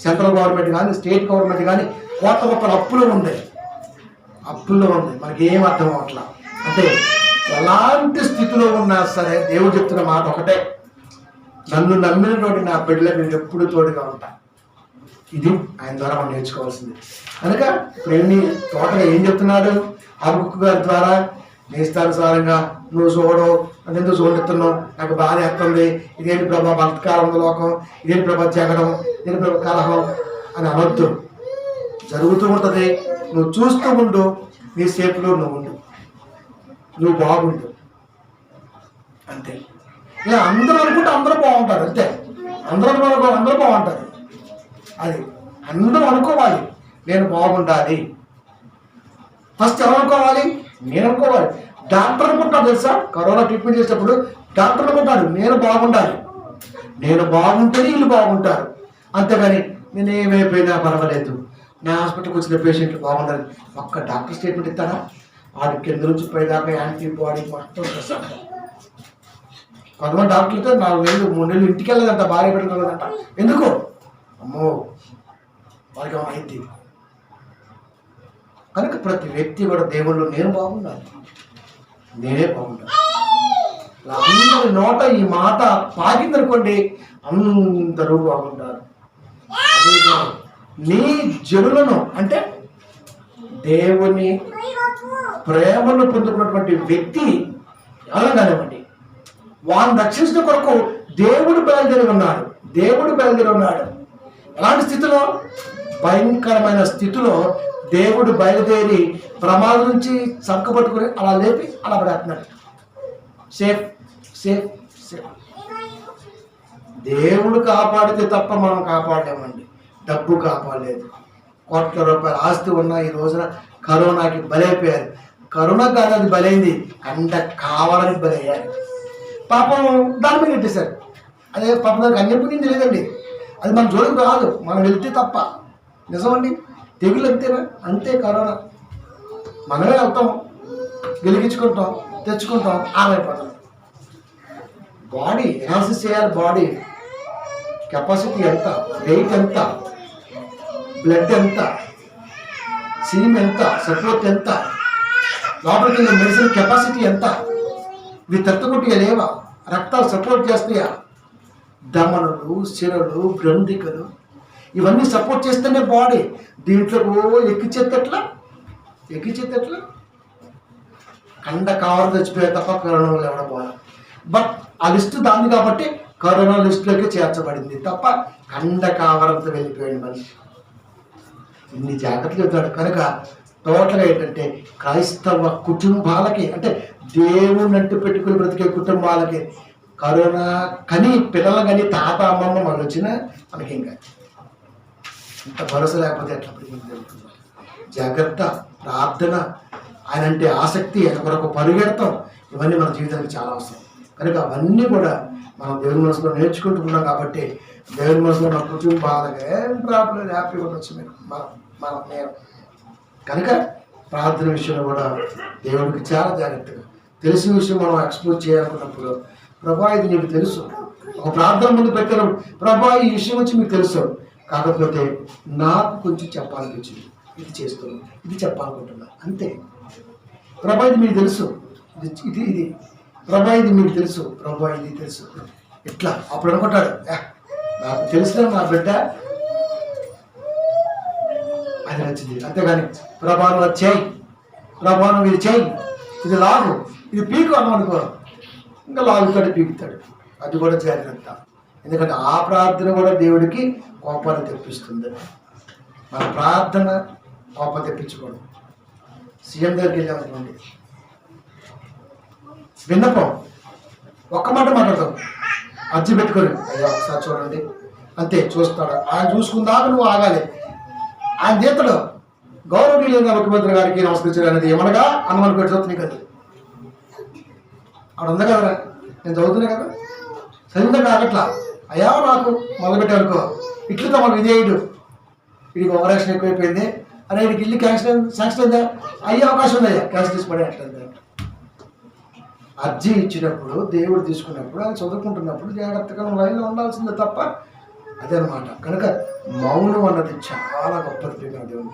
సెంట్రల్ గవర్నమెంట్ కానీ స్టేట్ గవర్నమెంట్ కానీ ₹1,00,000 అప్పులు ఉంది. మనకి ఏం అర్థం అవట్లా. అంటే ఎలాంటి స్థితిలో ఉన్నా సరే దేవుడు చెప్తున్న మాట ఒకటే, నన్ను నమ్మినటువంటి నా బిడ్డలకు నేను ఎప్పుడు తోడుగా ఉంటా. ఇది ఆయన ద్వారా మనం నేర్చుకోవాల్సింది. కనుక ఇప్పుడు టోటల్గా ఏం చెప్తున్నాడు హబక్కూకు గారి ద్వారా? నీ ఇష్టానుసారంగా నువ్వు చూడవు, నన్ను ఎందుకు చూడెత్తున్నావు, నాకు బాధ ఎత్తుంది, ఇదేంటి ప్రభా బలత్కారం లోకం, ఇదేంటి ప్రభా జగడం, ఇదేంటి ప్రభా కలహం అని అనొద్దు. జరుగుతూ ఉంటుంది, నువ్వు చూస్తూ ఉండు, నీ సేఫ్లో నువ్వు ఉండు, నువ్వు బాగుండు, అంతే. ఇలా అందరూ అనుకుంటే అందరూ బాగుంటారు, అంతే. అందరూ బాగుంటారు. అది అందరూ అనుకోవాలి, నేను బాగుండాలి. ఫస్ట్ ఎవరు అనుకోవాలి? నేను అనుకోవాలి. డాక్టర్ అనుకుంటాడు తెలుసా, కరోనా ట్రీట్మెంట్ చేసేటప్పుడు డాక్టర్ అనుకుంటాడు నేను బాగుండాలి, నేను బాగుంటేనే వీళ్ళు బాగుంటారు. అంతేగాని నేను ఏమైపోయినా పర్వాలేదు, నా హాస్పిటల్కి వచ్చిన పేషెంట్లు బాగుండాలి ఒక్క డాక్టర్ స్టేట్మెంట్ ఇస్తాడా? వాడి కింద నుంచి పైదాకా యాంటీబాడీ మొత్తం చేస్తాడు. కొంతమంది డాక్టర్లతో 4 నెలలు 3 నెలలు ఇంటికి వెళ్ళదంట, భార్య పెట్టలేదంట. ఎందుకు? అమ్మో వారికి ఏమైనా అయింది. కనుక ప్రతి వ్యక్తి కూడా దేవుళ్ళు నేను బాగుండాలి, నేనే బాగుండాలి. అందరి నోట ఈ మాట పాకిందనుకోండి, అందరూ బాగుంటారు. నీ జనులను అంటే దేవుని ప్రేమను పొందుకున్నటువంటి వ్యక్తి ఎవరు కానివ్వండి, వారిని రక్షించిన కొరకు దేవుడు బయలుదేరి ఉన్నాడు. ఎలాంటి స్థితిలో? భయంకరమైన స్థితిలో దేవుడు బయలుదేరి ప్రమాదం నుంచి చక్కబట్టుకుని అలా లేపి అలా పడేస్తున్నాడు. సేఫ్. దేవుడు కాపాడితే తప్ప మనం కాపాడలేమండి. డబ్బు కాపాడలేదు. ₹1,00,000 ఆస్తి ఉన్న ఈ రోజున కరోనాకి బలైపోయారు. కరోనా కాదు అది బలైంది, కావాలని బలయ్యారు. పాపం దాని మీద పెట్టేశారు. అదే పాపం దానికి అన్యపుణ్యం తెలియదండి. అది మన జోలికి రాదు, మనం వెళ్తే తప్ప. నిజమండి, తెగులు అంతేనా? అంతే. కరోనా మనమే వెళ్తాం, వెలిగించుకుంటాం, తెచ్చుకుంటాం, ఆమైపోతాం. బాడీ ఎనాలిసిస్ చేయాలి. బాడీ కెపాసిటీ ఎంత, వెయిట్ ఎంత, బ్లడ్ ఎంత, సీమ్ ఎంత, సపోర్ట్ ఎంత, లోపలికి మెడిసిన్ కెపాసిటీ ఎంత, ఇవి తట్టుకుంటే లేవా, రక్తాలు సపోర్ట్ చేస్తాయా, దమనులు, సిరలు, గ్రంథికలు ఇవన్నీ సపోర్ట్ చేస్తేనే బాడీ. దీంట్లో ఎక్కిచ్చేత్తట్లా కండ కావాలి చచ్చిపోయే తప్ప కరోనా ఎవడ పోవాలి. బట్ ఆ లిస్టు దాన్ని కాబట్టి కరోనా లిస్టులోకి చేర్చబడింది తప్ప కండ కావడంతో వెళ్ళిపోయింది మనిషి. ఇన్ని జాగ్రత్తలు చెప్తాడు. కనుక టోటల్గా ఏంటంటే క్రైస్తవ కుటుంబాలకి, అంటే దేవుని అంటు పెట్టుకుని బ్రతికే కుటుంబాలకి కరోనా కని పిల్లలు కానీ తాత అమ్మమ్మ మనం వచ్చినా మనకేం కాదు. ఇంత భరోసా లేకపోతే ఎట్లా జరుగుతుంది? జాగ్రత్త, ప్రార్థన, ఆయన అంటే ఆసక్తి, ఆయన కొరకు పరిగెడతాం, ఇవన్నీ మన జీవితానికి చాలా అవసరం. కనుక అవన్నీ కూడా మనం దేవుని మనసులో నేర్చుకుంటున్నాం కాబట్టి దేవుని మనసులో మన కుటుంబాలకి ఏం ప్రాబ్లం, హ్యాపీగా ఉండొచ్చు మీరు నేను. కనుక ప్రార్థన విషయంలో కూడా దేవుడికి చాలా జాగ్రత్తగా తెలిసిన విషయం మనం ఎక్స్పోజ్ చేయాలనుకున్నప్పుడు, ప్రభా ఇది నీకు తెలుసు, ఒక ప్రార్థన ముందు పెట్టడం, ప్రభా ఈ విషయం వచ్చి మీకు తెలుసు, కాకపోతే నాకు కొంచెం చెప్పాలనిపించింది, ఇది చేస్తున్నాను, ఇది చెప్పాలనుకుంటున్నా, అంతే. ప్రభా ఇది మీకు తెలుసు, ఇది ప్రభా ఇది మీకు తెలుసు, ప్రభా ఇది తెలుసు, ఇట్లా. అప్పుడు అనుకుంటాడు, నాకు తెలిసిన నా బిడ్డ అది నచ్చింది. అంతేగాని ప్రభా నువ్వు చేయి, ప్రభా నువ్వు ఇది చేయి, ఇది లాగు, ఇది పీకు అనుకో, ఇంకా లాగుతాడు, పీకుతాడు. అది కూడా జాగ్రత్త. ఎందుకంటే ఆ ప్రార్థన కూడా దేవుడికి కోపాన్ని తెప్పిస్తుంది. మన ప్రార్థన కోపం తెప్పించుకోండి. సీఎం దగ్గరికి వెళ్ళామనుకోండి, విన్నపం ఒక్క మాట మాట్లాడతాం, అర్జీ పెట్టుకొని అయ్యా ఒకసారి చూడండి, అంతే. చూస్తాడు ఆయన, చూసుకుందాక నువ్వు ఆగాలి. ఆయన చేస్తాడు. గౌరవనీయులైన ముఖ్యమంత్రి గారికి నమస్కరించాడు అనేది ఏమనగా అన్నమని పెట్టి నీకు అది అక్కడ ఉంది కదరా, నేను చదువుతున్నా కదా, చదివిందా కాకట్లా, అయ్యా నాకు మొదలుపెట్టానుకో, ఇట్లతో మనం విధేయుడు, వీడికి ఓవరాక్షన్ ఎక్కువైపోయింది, అరే వీడికి ఇల్లు శాంక్షన్ అయిందా, అయ్యే అవకాశం ఉందయ్యా, క్యాష్ తీసి పడే అట్లయిందా. అర్జీ ఇచ్చినప్పుడు దేవుడు తీసుకున్నప్పుడు ఆయన చదువుకుంటున్నప్పుడు జాగ్రత్తగా లైన్లో ఉండాల్సిందే తప్ప అదే అనమాట. కనుక మౌనం అన్నది చాలా గొప్పది ప్రియమైన దేవుడు.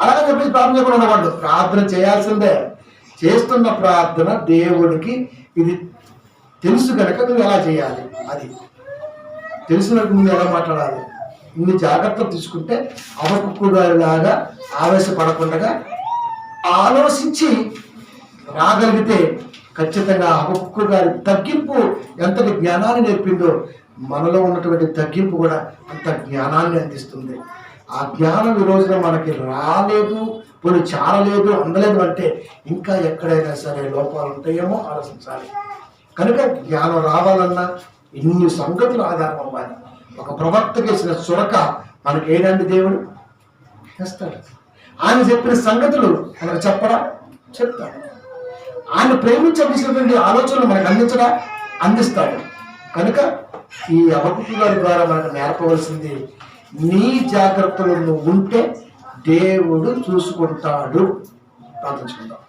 అలాగే చెప్పేసి ప్రార్థన చేయకుండా ఉండకూడదు, ప్రార్థన చేయాల్సిందే. చేస్తున్న ప్రార్థన దేవుడికి ఇది తెలుసు కనుక నువ్వు ఎలా చేయాలి, అది తెలిసినట్టు ముందు ఎలా మాట్లాడాలి, ఇన్ని జాగ్రత్తలు తీసుకుంటే హబక్కూకు గారిలాగా ఆవేశపడకుండా ఆలోచించి రాగలిగితే ఖచ్చితంగా హబక్కూకు గారి తగ్గింపు ఎంతటి జ్ఞానాన్ని నేర్పిందో మనలో ఉన్నటువంటి తగ్గింపు కూడా అంత జ్ఞానాన్ని అందిస్తుంది. ఆ జ్ఞానం ఈ రోజున మనకి రాలేదు, పోనీ చాలలేదు, అందలేదు అంటే ఇంకా ఎక్కడైనా సరే లోపాలు ఉంటాయేమో ఆలోచించాలి. కనుక జ్ఞానం రావాలన్నా ఇన్ని సంగతులు ఆధారం అవ్వాలి. ఒక ప్రవక్తకి వేసిన చురక మనకి ఏదండి దేవుడు చేస్తాడు. ఆయన చెప్పిన సంగతులు మనకు చెప్పడా, చెప్తాడు. ఆయన ప్రేమించవలసినటువంటి ఆలోచనలు మనకు అందిస్తాడు. కనుక ఈ హబక్కూకు గారి ద్వారా మనకు నేర్పవలసింది, నీ జాగ్రత్తలు నువ్వు ఉంటే దేవుడు చూసుకుంటాడు. ప్రార్థించుకుందాం.